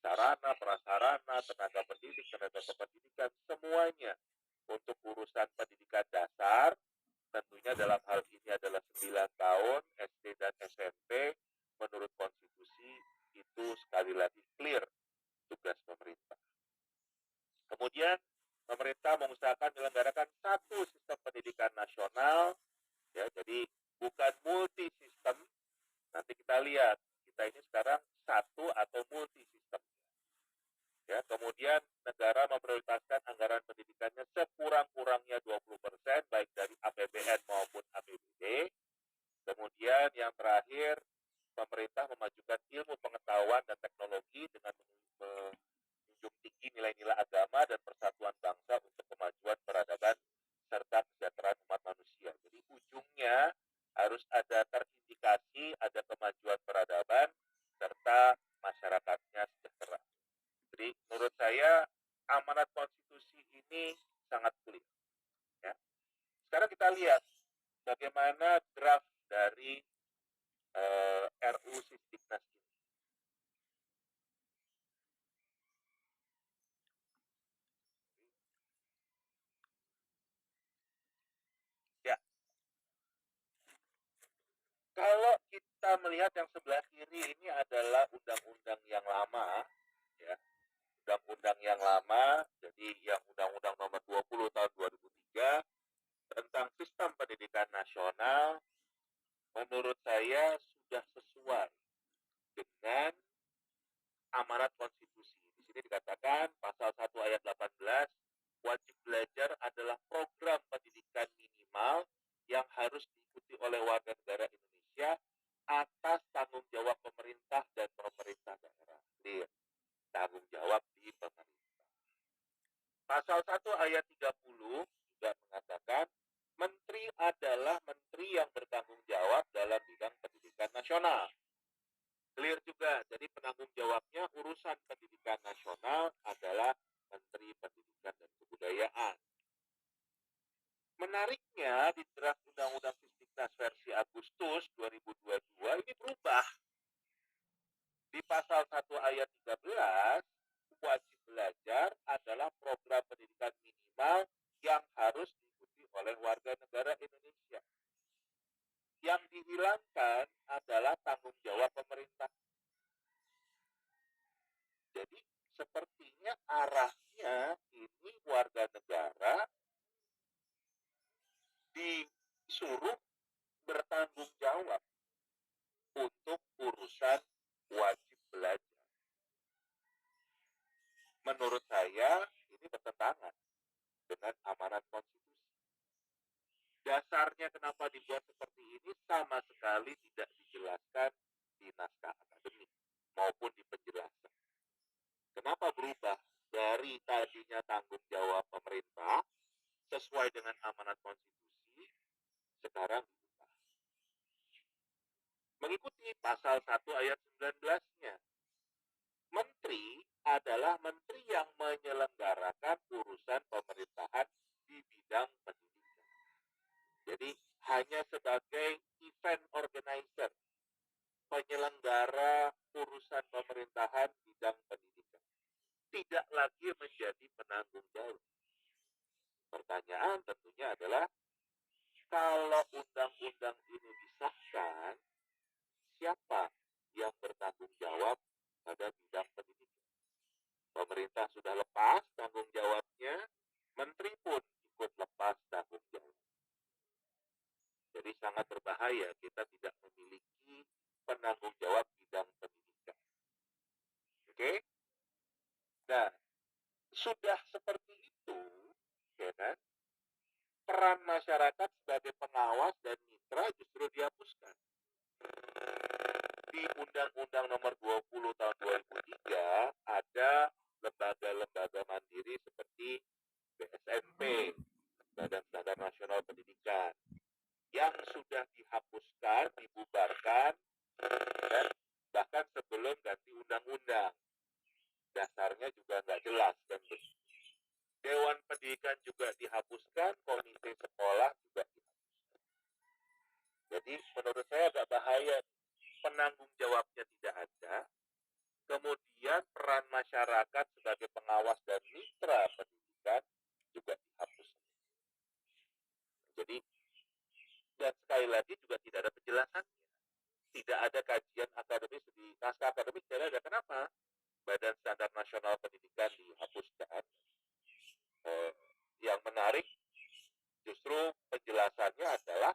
Sarana, prasarana, tenaga pendidik, tenaga kependidikan, semuanya. Untuk urusan pendidikan dasar, tentunya dalam hal ini adalah 9 tahun, SD dan SMP, menurut konstitusi itu sekali lagi clear tugas pemerintah. Kemudian pemerintah mengusahakan menyelenggarakan satu sistem pendidikan nasional, ya, jadi bukan multi sistem. Nanti kita lihat kita ini sekarang satu atau multi sistem. Ya, kemudian negara memprioritaskan anggaran pendidikannya sekurang-kurangnya 20% baik dari APBN maupun APBD. Kemudian yang terakhir, pemerintah memajukan ilmu pengetahuan dan teknologi dengan menjunjung tinggi nilai-nilai agama dan persatuan bangsa untuk kemajuan peradaban serta kesejahteraan umat manusia. Jadi ujung supaya masyarakatnya sejahtera. Jadi menurut saya amanat konstitusi ini sangat clear. Ya. Sekarang kita lihat bagaimana draft dari RUU Sisdiknas ini. Ya, kalau kita melihat yang sebelah kiri ini adalah undang-undang yang lama, ya, undang-undang yang lama, jadi yang Undang-Undang Nomor 20 tahun 2003 tentang sistem pendidikan nasional, menurut saya sudah sesuai dengan amanat konstitusi. Di sini dikatakan pasal 1 ayat 18, wajib belajar adalah program pendidikan minimal yang harus diikuti oleh warga negara Indonesia atas tanggung jawab pemerintah dan pemerintah daerah. Clear. Tanggung jawab di pemerintah. Pasal 1 ayat 30 juga mengatakan menteri adalah menteri yang bertanggung jawab dalam bidang pendidikan nasional. Clear juga, jadi penanggung jawabnya urusan pendidikan nasional adalah Menteri Pendidikan dan Kebudayaan. Menariknya di draft Undang-Undang Sisdiknas versi Agustus 2022 ini berubah. Di pasal 1 ayat 13, wajib belajar adalah program pendidikan minimal yang harus diikuti oleh warga negara Indonesia. Yang dihilangkan adalah tanggung jawab pemerintah. Jadi sepertinya arahnya ini warga negara disuruh bertanggung jawab untuk urusan wajib belajar. Menurut saya ini bertentangan dengan amanat konstitusi. Dasarnya kenapa dibuat seperti ini sama sekali tidak dijelaskan di naskah akademik maupun di penjelasan. Kenapa berubah dari tadinya tanggung jawab pemerintah sesuai dengan amanat konstitusi, sekarang berubah. Mengikuti pasal 1 ayat 19-nya. Menteri adalah menteri yang menyelenggarakan urusan pemerintahan di bidang pendidikan. Jadi hanya sebagai event organizer, penyelenggara urusan pemerintahan bidang pendidikan. Tidak lagi menjadi penanggung jawab. Pertanyaan tentunya adalah, kalau undang-undang ini disahkan, siapa yang bertanggung jawab pada bidang pendidikan? Pemerintah sudah lepas tanggung jawabnya, menteri pun ikut lepas tanggung jawab. Jadi sangat berbahaya kita tidak memiliki penanggung jawab bidang pendidikan. Oke? Nah, sudah seperti itu, ya kan? Peran masyarakat sebagai pengawas dan mitra justru dihapuskan. Di Undang-Undang Nomor 20 tahun 2003 ada lembaga-lembaga mandiri seperti BSNP, Badan Standar Nasional Pendidikan, yang sudah dihapuskan, dibubarkan, dan bahkan sebelum ganti undang-undang. Dasarnya juga nggak jelas. Dan Dewan Pendidikan juga dihapuskan, komite sekolah juga dihapuskan. Jadi menurut saya agak bahaya, penanggung jawabnya tidak ada, kemudian peran masyarakat sebagai pengawas dan mitra pendidikan juga dihapuskan. Jadi, dan sekali lagi juga tidak ada penjelasannya. Tidak ada kajian akademis di naskah akademik, tidak ada. Kenapa? Badan Standar Nasional Pendidikan dihapuskan. Yang menarik justru penjelasannya adalah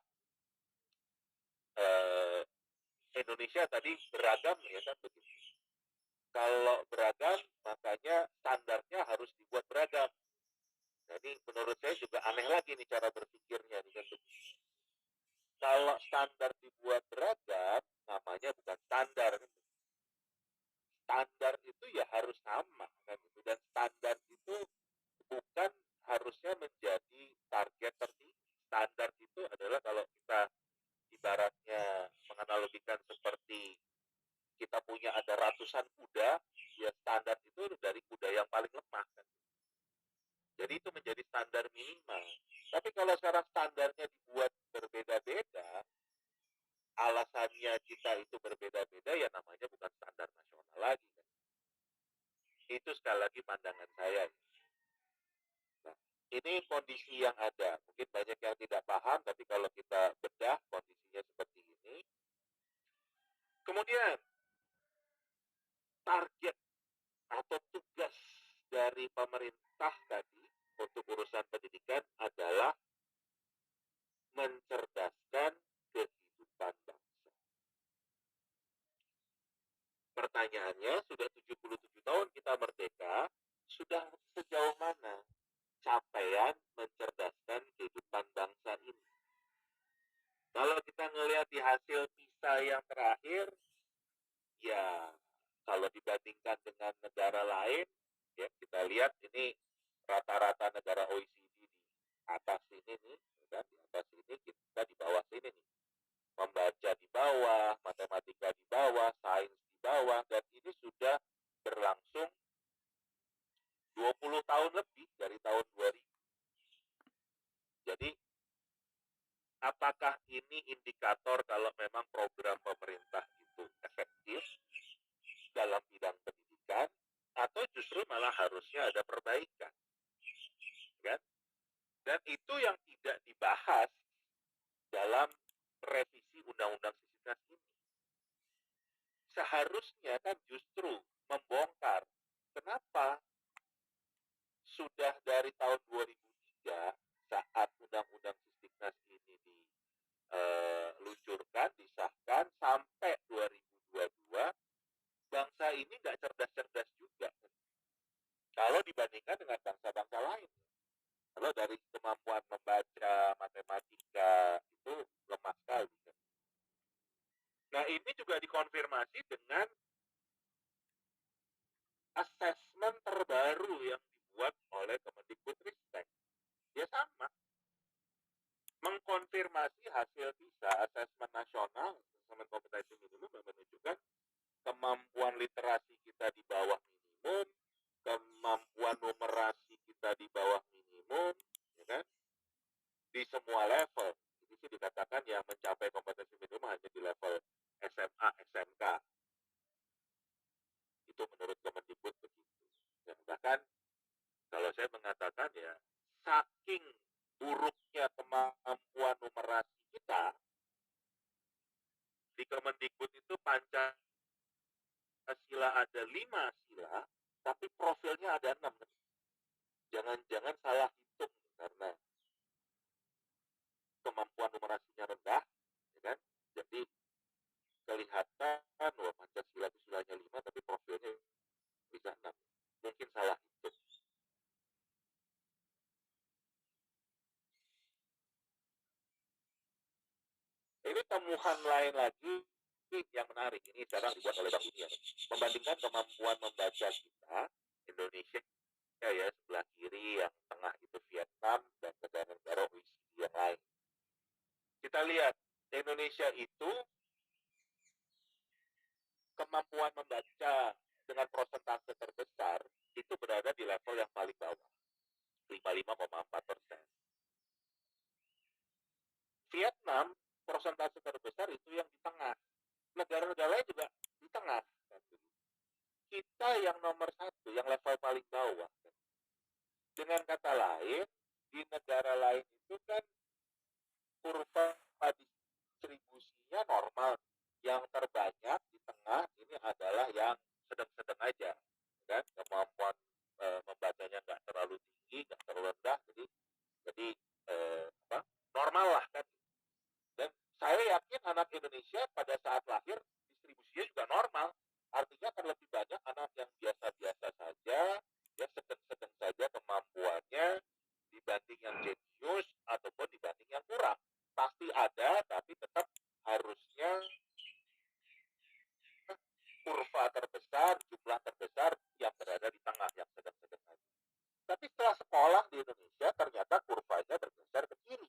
Indonesia tadi beragam, ya kan begitu. Kalau beragam, makanya standarnya harus dibuat beragam. Jadi menurut saya juga aneh lagi nih cara berpikirnya, kan begitu. Kalau standar dibuat beragam, namanya bukan standar. Standar itu ya harus sama, kan? Dan standar itu bukan harusnya menjadi target tertinggi. Standar itu adalah kalau kita ibaratnya menganalogikan seperti kita punya ada ratusan kuda, ya standar itu dari kuda yang paling lemah kan. Jadi itu menjadi standar minimal. Tapi kalau sekarang standarnya dibuat berbeda-beda, alasannya kita itu berbeda-beda, ya namanya bukan standar nasional lagi kan. Itu sekali lagi pandangan saya. Nah, ini kondisi yang ada. Mungkin banyak yang tidak paham, tapi kalau kita bedah kondisinya seperti ini. Kemudian target atau tugas dari pemerintah tadi untuk urusan pendidikan adalah mencerdaskan kehidupan bangsa. Pertanyaannya, sudah 77 tahun kita merdeka, sudah sejauh mana capaian mencerdaskan kehidupan bangsa ini? Kalau kita ngelihat di hasil PISA yang terakhir, ya kalau dibandingkan dengan negara lain, ya kita lihat ini rata-rata negara OECD di atas ini nih, dan di atas ini kita di bawah sini nih. Membaca di bawah, matematika di bawah, sains di bawah, dan ini sudah berlangsung 20 tahun lebih dari tahun 2000. Jadi, apakah ini indikator kalau memang program pemerintah itu efektif dalam bidang pendidikan, atau justru malah harusnya ada perbaikan? Kan? Dan itu yang tidak dibahas dalam revisi Undang-Undang Sisdiknas ini. Seharusnya kan justru membongkar kenapa sudah dari tahun 2003 saat Undang-Undang Sisdiknas ini diluncurkan, disahkan, sampai 2022 bangsa ini nggak cerdas-cerdas juga kalau dibandingkan dengan bangsa-bangsa lain. Kalau dari kemampuan membaca, matematika itu lemah sekali. Nah, ini juga dikonfirmasi dengan asesmen terbaru yang dibuat oleh Kemendikbudristek. Ya sama. Mengkonfirmasi hasil PISA, asesmen nasional, asesmen kompetensi minimum, yang menunjukkan kemampuan literasi kita di bawah minimum, kemampuan numerasi kita di bawah minimum, ya kan? Di semua level. Ini sih dikatakan yang mencapai kompetensi minimum hanya di level SMA, SMK. Itu menurut Kemendikbud begitu. Dan bahkan kalau saya mengatakan ya, saking buruknya kemampuan numerasi kita, di Kemendikbud itu Pancasila ada 5 sila, tapi profilnya ada 6. Jangan-jangan salah hitung karena kemampuan numerasinya rendah, ya kan? Jadi kelihatan wah Pancasila itu silanya 5 tapi profilnya bisa 6. Mungkin salah hitung. Ini temuan lain lagi yang menarik. Ini sekarang dibuat oleh Bank Dunia. Membandingkan kemampuan membaca kita, Indonesia ya sebelah kiri, yang tengah itu Vietnam, dan negara-negara OECD yang lain. Kita lihat, Indonesia itu kemampuan membaca dengan persentase terbesar itu berada di level yang paling bawah, 55,4%. Vietnam persentase terbesar itu yang di tengah. Negara-negara lain juga di tengah. Kita yang nomor 1, yang level paling bawah. Dengan kata lain, di negara lain itu kan kurva distribusinya normal. Yang terbanyak di tengah ini adalah yang sedang-sedang aja, kan? Kemampuan membacanya nggak terlalu tinggi, nggak terlalu rendah, jadi normal lah kan. Dan saya yakin anak Indonesia pada saat lahir distribusinya juga normal. Artinya akan lebih banyak anak yang biasa-biasa saja, ya sedang-sedang saja kemampuannya dibanding yang jenius ataupun dibanding yang kurang. Pasti ada, tapi tetap harusnya kurva terbesar, jumlah terbesar yang berada di tengah, yang sedang-sedang saja. Tapi setelah sekolah di Indonesia, ternyata kurvanya bergeser ke kiri.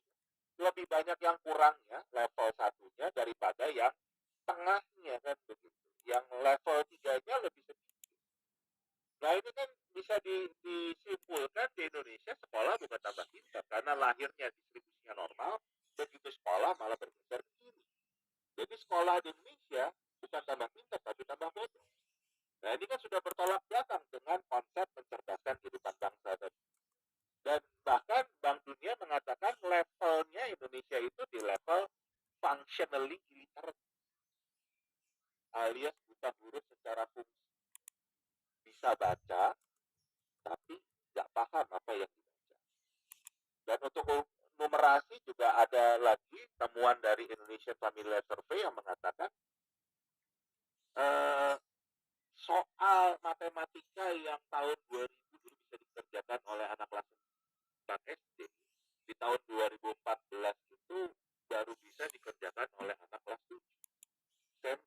Lebih banyak yang kurangnya, level 1-nya, daripada yang tengahnya, kan begitu. Yang lebih sedikit. Nah ini kan bisa disimpulkan di Indonesia sekolah bukan tambah pintar karena lahirnya distribusinya normal, begitu sekolah malah bergeser ke kiri. Jadi sekolah di Indonesia bukan tambah pintar tapi tambah bodoh. Nah ini kan sudah bertolak belakang dengan konsep mencerdaskan kehidupan bangsa dan bahkan Bank Dunia mengatakan levelnya Indonesia itu di level functionally illiterate alias buta huruf secara fungsi. Bisa baca tapi nggak paham apa yang dibaca. Dan untuk numerasi juga ada lagi temuan dari Indonesian Familiar Survey yang mengatakan soal matematika yang tahun 2000 dulu bisa dikerjakan oleh anak kelas 4 SD, di tahun 2014 itu baru bisa dikerjakan oleh anak kelas 7 SMP.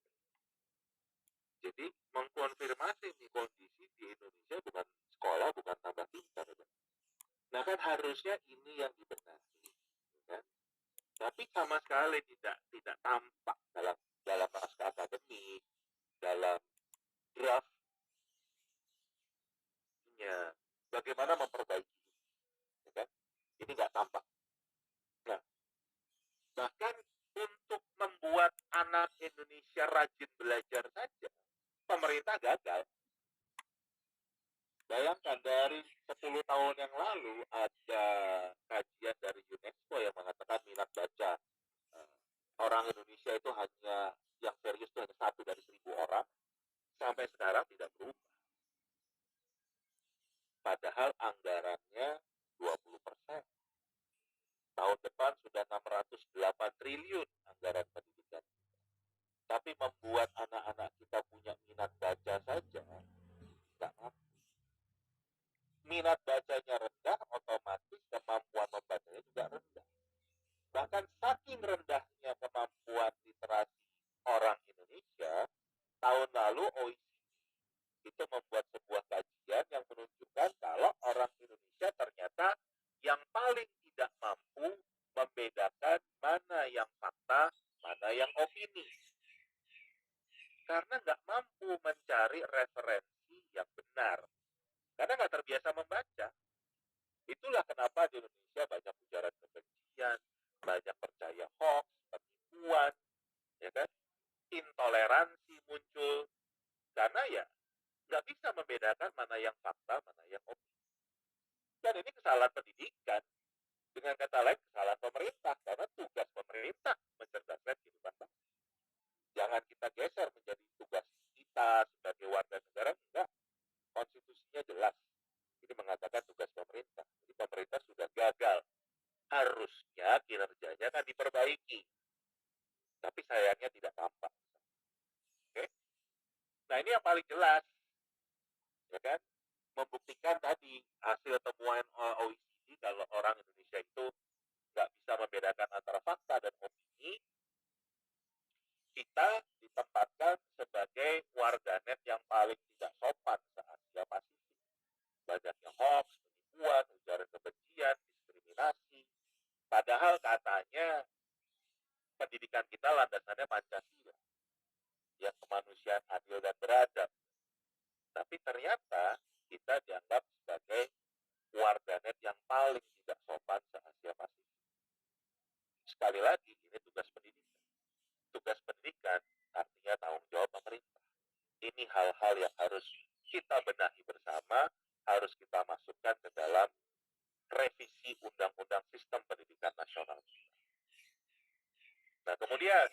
Jadi mengkonfirmasi nih kondisi di Indonesia bukan sekolah, bukan tambah pintar. Nah kan harusnya ini yang dibenahi, kan? Tapi sama sekali tidak tampak dalam naskah akademik, dalam draftnya, bagaimana memperbaiki, ya kan? Ini nggak tampak. Nah, bahkan untuk membuat anak Indonesia rajin belajar saja, pemerintah gagal. Bayangkan dari 10 tahun yang lalu ada kajian dari UNESCO yang mengatakan minat baca orang Indonesia itu hanya yang serius itu hanya 1 dari 1.000 orang, sampai sekarang tidak berubah. Padahal anggarannya 20%. Tahun depan sudah 608 triliun anggaran pendidikan. Tapi membuat anak-anak kita punya minat baca saja nggak mampu. Minat bacanya rendah, otomatis kemampuan membacanya juga rendah. Bahkan saking rendahnya kemampuan literasi orang Indonesia, tahun lalu OECD itu membuat sebuah kajian yang menunjukkan kalau orang Indonesia ternyata yang paling tidak mampu membedakan mana yang fakta, mana yang opini. Karena nggak mampu mencari referensi yang benar. Karena nggak terbiasa membaca. Itulah kenapa di Indonesia banyak ujaran kebencian, banyak percaya hoax, penipuan, ya kan? Intoleransi muncul. Karena ya nggak bisa membedakan mana yang fakta, mana yang opini. Dan ini kesalahan pendidikan. Dengan kata lain, kesalahan pemerintah. Karena tugas pemerintah mencerdaskan kehidupan bangsa. Jangan kita geser menjadi tugas kita sebagai warga negara. Enggak. Konstitusinya jelas. Ini mengatakan tugas pemerintah. Jadi pemerintah sudah gagal. Harusnya kinerjanya kan diperbaiki. Tapi sayangnya tidak tampak. Oke? Nah ini yang paling jelas. Ya kan? Membuktikan tadi hasil temuan OECD kalau orang Indonesia itu nggak bisa membedakan antara fakta dan opini, kita ditempatkan sebagai warganet yang paling tidak sopan se-Asia Pasifik. Banyaknya hoax, penipuan, ujaran kebencian, diskriminasi. Padahal katanya pendidikan kita landasannya Pancasila, yang kemanusiaan adil dan beradab. Tapi ternyata kita dianggap sebagai warganet yang paling tidak sopan se-Asia Pasifik. Sekali lagi, ini tugas pendidikan. Tugas pendidikan artinya tanggung jawab pemerintah. Ini hal-hal yang harus kita benahi bersama, harus kita masukkan ke dalam revisi Undang-Undang Sistem Pendidikan Nasional. Nah, kemudian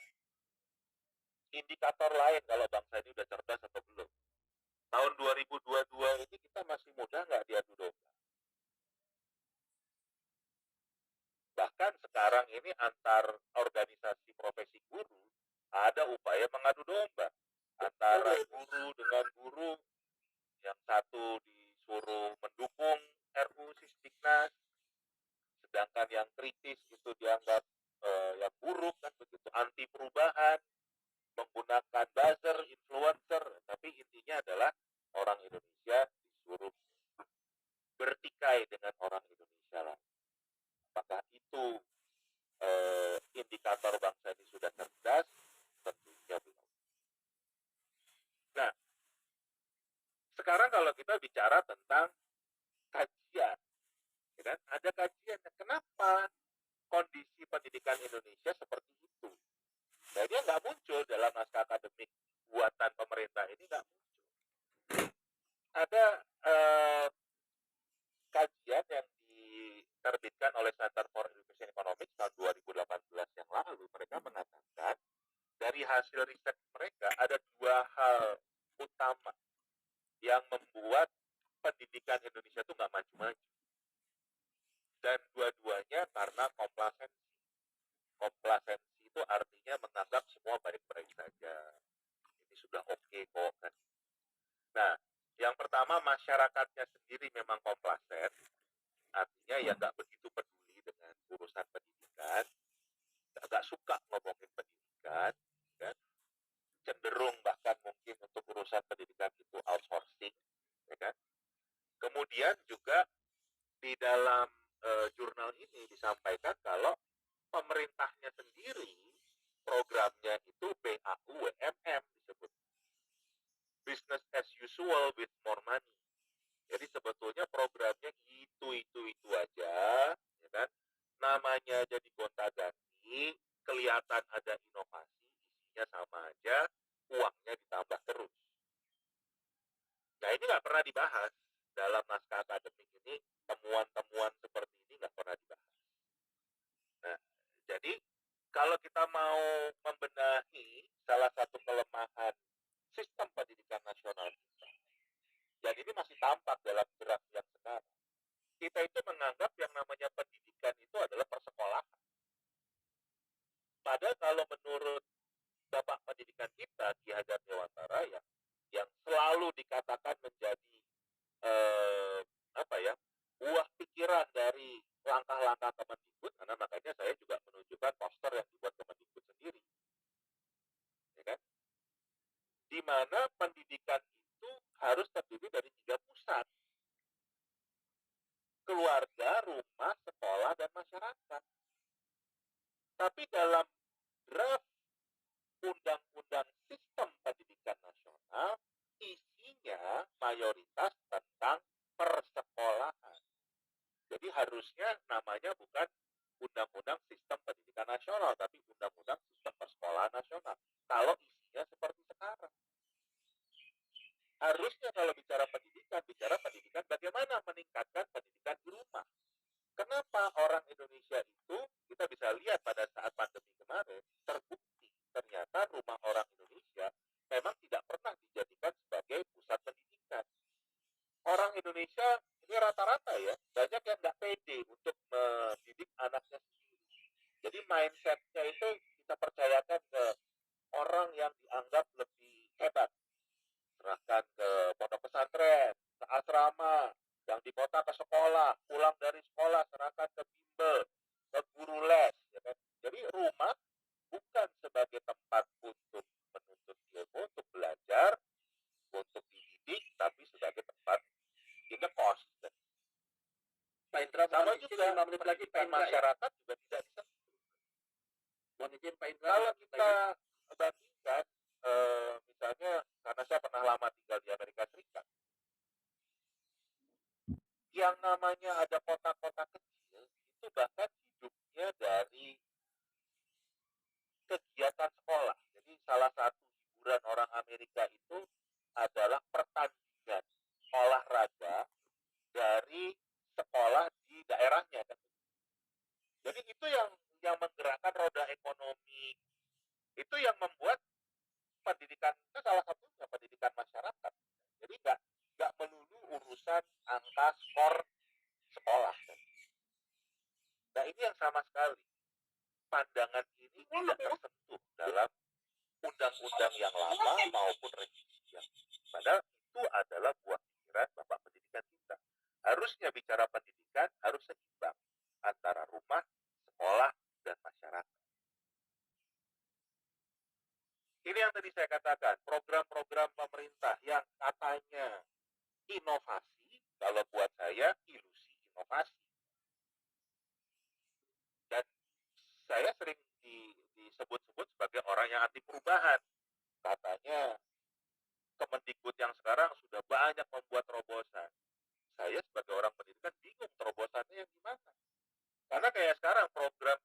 indikator lain kalau bangsa ini udah cerdas atau belum. Tahun 2022 ini kita masih muda nggak diadu domba. Bahkan sekarang ini antar organisasi profesi guru ada upaya mengadu domba antara guru dengan guru, yang satu disuruh mendukung RUU Sisdiknas, sedangkan yang kritis itu dianggap yang buruk, kan begitu, anti perubahan, menggunakan buzzer, influencer. Tapi intinya adalah orang Indonesia disuruh bertikai dengan orang Indonesia lain. Apakah itu indikator bangsa ini sudah cerdas? Tentunya belum. Nah, sekarang kalau kita bicara tentang kajian, ya kan? Ada kajian. Kenapa kondisi pendidikan Indonesia seperti itu? Nah, dia nggak muncul dalam naskah akademik buatan pemerintah ini, nggak muncul. Ada kajian yang diterbitkan oleh Center for Education Economics tahun 2018 yang lalu. Mereka mengatakan dari hasil riset mereka ada dua hal utama yang membuat pendidikan Indonesia itu nggak maju-maju. Dan dua-duanya karena komplasensi. Komplasensi itu artinya menganggap semua baik-baik saja. Ini sudah oke kok kan. Nah, yang pertama masyarakatnya sendiri memang komplasen. Artinya ya nggak begitu peduli dengan urusan pendidikan, nggak suka ngomongin pendidikan, kan? Cenderung bahkan mungkin untuk urusan pendidikan itu outsourcing, ya kan? Kemudian juga di dalam jurnal ini disampaikan kalau pemerintahnya sendiri programnya itu BAUMM disebut, business as usual with more money. Jadi sebetulnya programnya itu aja, ya kan? Namanya jadi gonta-ganti, kelihatan ada inovasi, isinya sama aja, uangnya ditambah terus. Nah, ini nggak pernah dibahas dalam naskah akademik ini, temuan-temuan seperti ini nggak pernah dibahas. Nah, jadi kalau kita mau membenahi salah satu kelemahan sistem pendidikan nasional kita, dan ini masih tampak dalam draft yang sekarang, kita itu menganggap yang namanya pendidikan itu adalah persekolahan. Padahal kalau menurut Bapak Pendidikan kita, Ki Hajar Dewantara, yang selalu dikatakan menjadi buah pikiran dari langkah-langkah Kemendikbud, karena makanya saya juga menunjukkan poster yang dibuat Kemendikbud sendiri, ya kan? Di mana pendidikan itu harus terdiri dari 3 pusat: keluarga, rumah, sekolah, dan masyarakat. Tapi dalam draft Undang-Undang Sistem Pendidikan Nasional, isinya mayoritas tentang persekolahan. Jadi harusnya namanya bukan Undang-Undang Sistem Pendidikan Nasional, tapi Undang-Undang Sistem Persekolahan Nasional. Kalau isinya seperti sekarang. Harusnya kalau bicara pendidikan bagaimana meningkatkan pendidikan di rumah. Kenapa orang Indonesia itu, kita bisa lihat pada saat pandemi kemarin, terbukti ternyata rumah orang Indonesia memang tidak pernah dijadikan sebagai pusat pendidikan. Orang Indonesia ini rata-rata ya, banyak yang nggak pede untuk mendidik anaknya sendiri. Jadi mindsetnya itu kita percayakan ke orang yang dianggap lebih hebat. Serahkan ke pondok pesantren, ke asrama, yang di kota ke sekolah, pulang dari sekolah serahkan ke bimbel, ke guru les, ya kan? Jadi rumah bukan sebagai tempat untuk menuntut ilmu, untuk belajar, untuk dididik, tapi sebagai tempat indekos. Pak Indra, Sama mohon izin juga 5 menit lagi Pak Indra, ya. masyarakat juga tidak bisa. Mohon izin Pak Indra. Kalau kita bandingkan, misalnya karena saya pernah lama tinggal di Amerika Serikat, yang namanya ada kota-kota kecil itu bahkan hidupnya dari kegiatan sekolah. Jadi salah satu hiburan orang Amerika itu adalah pertandingan olahraga dari sekolah di daerahnya kan. Jadi itu yang menggerakkan roda ekonomi, itu yang membuat pendidikan itu salah satunya pendidikan masyarakat. Jadi nggak melulu urusan angka skor sekolah. Nah, ini yang sama sekali pandangan ini tidak tersentuh dalam undang-undang yang lama maupun revisi yang. Padahal itu adalah buah pikiran Bapak Pendidikan kita. Harusnya bicara pendidikan harus seimbang antara rumah, sekolah, dan masyarakat. Ini yang tadi saya katakan, program-program pemerintah yang katanya inovasi, kalau buat saya ilusi inovasi. Dan saya sering disebut-sebut sebagai orang yang anti perubahan. Katanya Kemendikbud yang sekarang sudah banyak membuat terobosan. Saya sebagai orang pendidikan bingung terobosannya yang gimana. Karena kayak sekarang program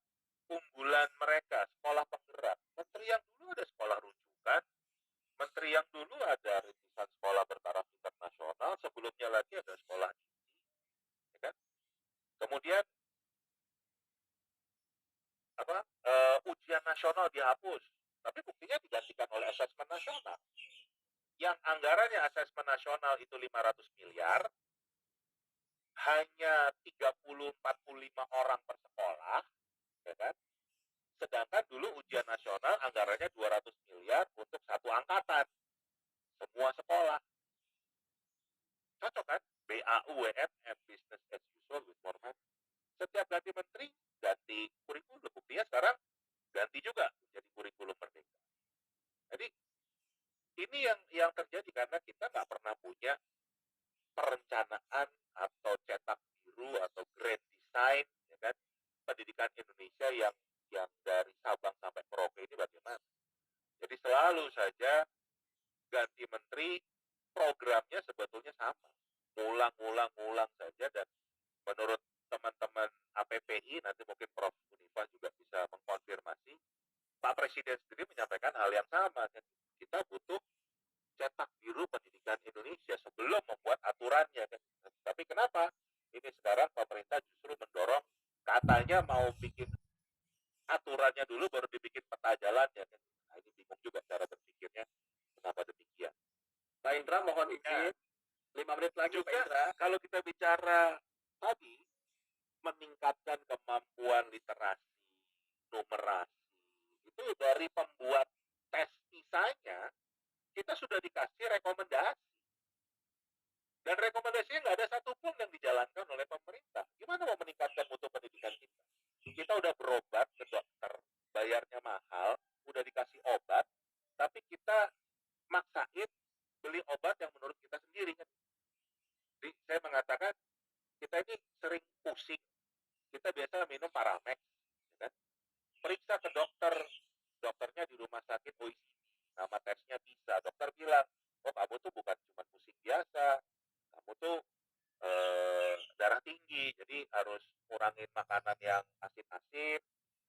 unggulan mereka, sekolah penggerak. Menteri yang dulu ada sekolah rujukan, menteri yang dulu ada rintisan sekolah bertaraf internasional, sebelumnya lagi ada sekolah tinggi, ya kan? Kemudian ujian nasional dihapus, tapi buktinya digantikan oleh asesmen nasional. Yang anggarannya asesmen nasional itu 500 miliar, hanya 30-45 orang per sekolah, ya kan? Sedangkan dulu ujian nasional anggarannya 200 miliar untuk satu angkatan, semua sekolah. Cocok kan? BAU, WNM, business as usual with more money. Setiap ganti menteri, ganti kurikulum. Buktinya sekarang ganti juga menjadi kurikulum merdeka. Jadi ini yang terjadi karena kita nggak pernah punya perencanaan atau cetak biru atau grand design, ya kan? Pendidikan Indonesia yang dari Sabang sampai Merauke ini bagaimana? Jadi selalu saja ganti menteri, programnya sebetulnya sama, ulang saja. Dan menurut teman-teman APPI, nanti mungkin Prof. Unifa juga bisa mengkonfirmasi, Pak Presiden sendiri menyampaikan hal yang sama. Kita butuh cetak biru pendidikan Indonesia sebelum membuat aturannya. Tapi kenapa? Ini sekarang pemerintah justru mendorong, katanya mau bikin aturannya dulu baru dibikin peta jalannya. Nah, ini bingung juga cara berpikirnya. Kenapa demikian? Pak Indra, mohon izin 5 menit lagi Juga Pak Indra. kalau kita bicara tadi meningkatkan kemampuan literasi, numerasi, itu dari pembuat tes PISA-nya kita sudah dikasih rekomendasi. Dan rekomendasinya nggak ada satupun yang dijalankan oleh pemerintah. Gimana mau meningkatkan mutu pendidikan kita? Kita udah berobat ke dokter, bayarnya mahal, udah dikasih obat, tapi kita maksain beli obat yang menurut kita sendiri kan. Jadi saya mengatakan kita ini sering pusing. Kita biasa minum Paramex, ya kan? Periksa ke dokter, dokternya di rumah sakit OECD, nama tesnya bisa. Dokter bilang, oh kamu tuh bukan cuma pusing biasa, kamu tuh darah tinggi, jadi harus kurangin makanan yang asin-asin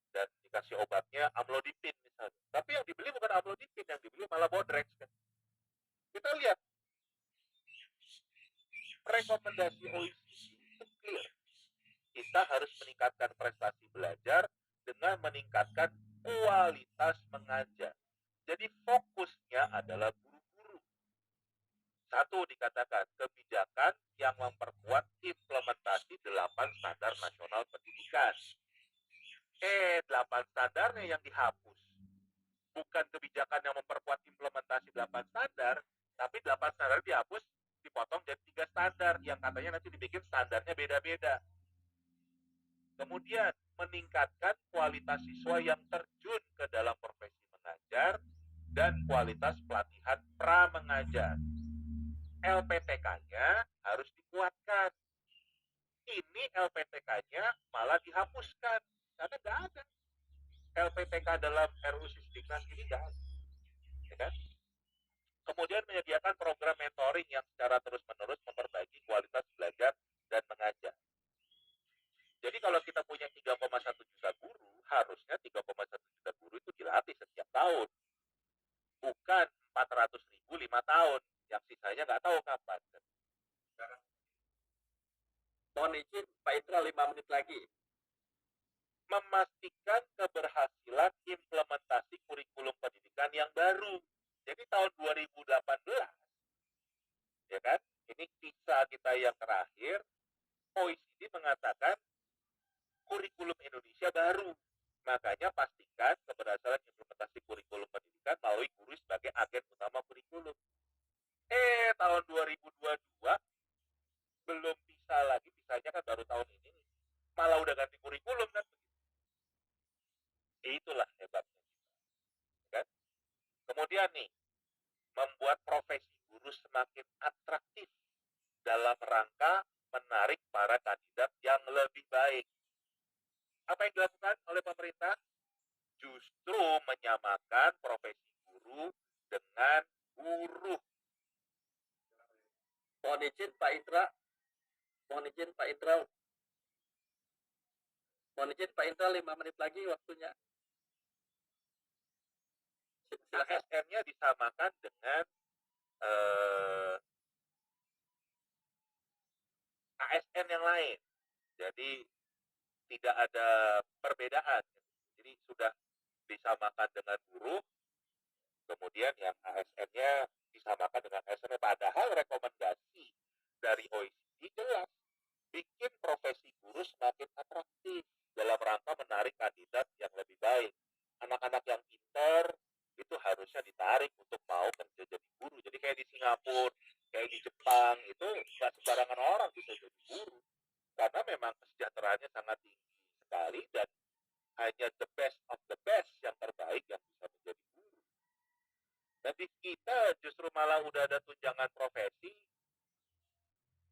dan dikasih obatnya amlodipin misalnya. Tapi yang dibeli bukan amlodipin, yang dibeli malah Bodrex kan. Kita lihat rekomendasi OECD itu clear. Kita harus meningkatkan prestasi belajar dengan meningkatkan kualitas mengajar. Jadi fokusnya adalah guru-guru. Satu dikatakan kebijakan yang memperkuat implementasi 8 standar nasional pendidikan. 8 standarnya yang dihapus. Bukan kebijakan yang memperkuat implementasi 8 standar, tapi 8 standar dihapus, dipotong jadi 3 standar, yang katanya nanti dibikin standarnya beda-beda. Kemudian meningkatkan kualitas siswa yang terjun ke dalam profesi mengajar dan kualitas pelatihan pra-mengajar. LPTK-nya harus dikuatkan. Ini LPTK-nya malah dihapuskan karena nggak ada. LPTK dalam RUU Sisdiknas ini nggak ada. Ya kan? Kemudian menyediakan program mentoring yang secara terus-menerus memperbaiki kualitas belajar dan mengajar. Jadi kalau kita punya 3,1 juta guru, harusnya 3,1 juta guru itu dilatih setiap tahun. Bukan 400.000 5 tahun, yang sisanya nggak tahu kapan. Mohon izin Pak Indra 5 menit lagi. Memastikan keberhasilan implementasi kurikulum pendidikan yang baru. Jadi tahun 2018, ya kan? Ini PISA kita yang terakhir, OECD mengatakan kurikulum Indonesia baru. Makanya pastikan keberhasilan implementasi kurikulum pendidikan melalui guru sebagai agen utama kurikulum. Tahun 2022 belum bisa lagi, bisanya kan baru tahun ini, malah udah ganti kurikulum kan. Itulah hebatnya kita, kan? Kemudian nih, membuat profesi guru semakin atraktif dalam rangka menarik para kandidat yang lebih baik. Apa yang dilakukan oleh pemerintah? Justru menyamakan profesi guru dengan buruh. Mohon izin Pak Indra. Mohon izin Pak Indra. Mohon izin Pak Indra 5 menit lagi waktunya. Silakan. ASN-nya disamakan dengan ASN yang lain. Jadi tidak ada perbedaan. Jadi sudah disamakan dengan buruh, kemudian yang ASN-nya disamakan dengan ASN-nya. Padahal rekomendasi dari OECD jelas bikin profesi guru semakin atraktif dalam rangka menarik kandidat yang lebih baik. Anak-anak yang pintar itu harusnya ditarik untuk mau kerja jadi guru. Jadi kayak di Singapura, kayak di Jepang, itu nggak sembarangan orang bisa jadi guru. Karena memang kesejahteraannya sangat tinggi sekali dan hanya the best of the best yang terbaik yang bisa menjadi guru. Tapi kita justru malah udah ada tunjangan profesi,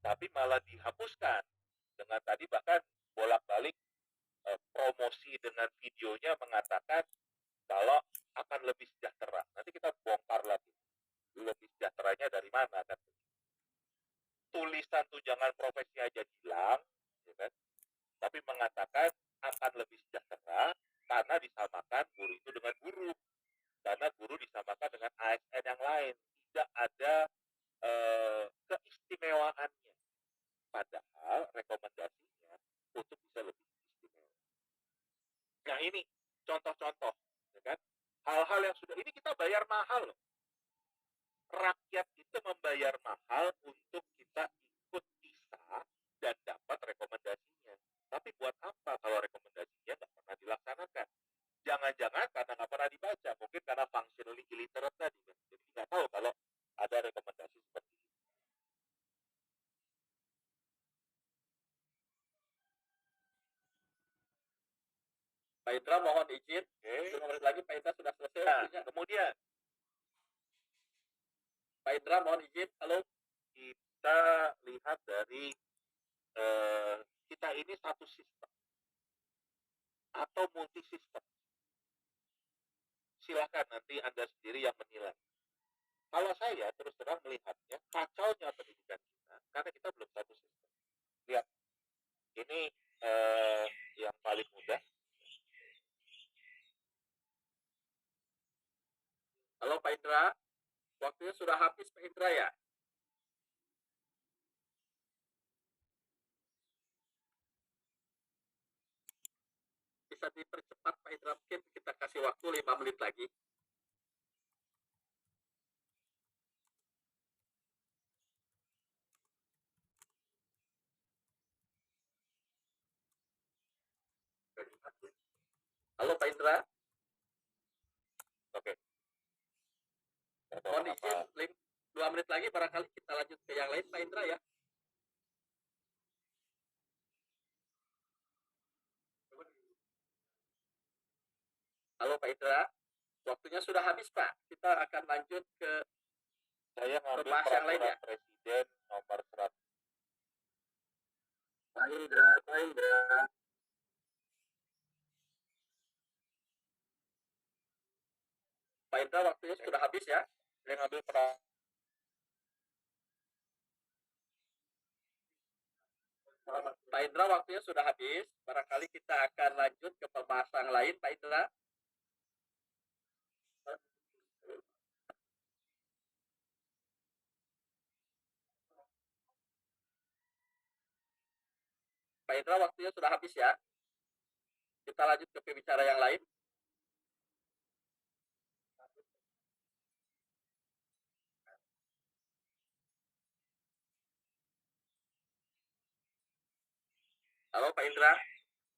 tapi malah dihapuskan dengan tadi bahkan bolak-balik promosi dengan videonya mengatakan kalau akan lebih sejahtera. Nanti kita bongkar lagi lebih sejahteranya dari mana kan? Tulisan tunjangan profesi aja hilang, ya kan? Tapi mengatakan akan lebih sejahtera karena disamakan guru itu dengan guru, karena guru disamakan dengan ASN yang lain, tidak ada keistimewaannya. Padahal rekomendasinya untuk bisa lebih istimewa. Nah ini contoh-contoh, ya kan? Hal-hal yang sudah ini kita bayar mahal loh. Rakyat itu membayar mahal untuk kita ikut bisa dan dapat rekomendasinya. Tapi buat apa kalau rekomendasinya nggak pernah dilaksanakan? Jangan-jangan karena nggak pernah dibaca, mungkin karena functionally illiterate tadi. Kan? Jadi nggak tahu kalau ada rekomendasi seperti itu. Pak Indra mohon izin. Oke. 5 menit lagi Pak Indra sudah selesai Nah, waktunya. kemudian Pak Indra mohon izin. Halo. kita lihat dari kita ini satu sistem atau multi sistem. Silakan nanti Anda sendiri yang menilai. Kalau saya terus terang melihatnya kacaunya pendidikan kita karena kita belum satu sistem. Lihat, ini yang paling mudah. Halo Pak Indra. Waktunya sudah habis Pak Indra ya. Bisa dipercepat Pak Indra, mungkin kita kasih waktu 5 menit lagi. Halo Pak Indra. Oke. Mohon izin 2 menit lagi barangkali kita lanjut ke yang lain Pak Indra ya. Halo Pak Indra. Waktunya sudah habis Pak. Kita akan lanjut ke Saya ngambil Membahas yang lain peraturan ya? Presiden nomor 100. Pak Indra. Pak Indra waktunya sudah habis ya. Saya ngambil peraturan Pak Indra waktunya sudah habis. Barangkali kita akan lanjut ke pembahasan lain Pak Indra. Pak Indra waktunya sudah habis ya. Kita lanjut ke pembicara yang lain. Halo Pak Indra.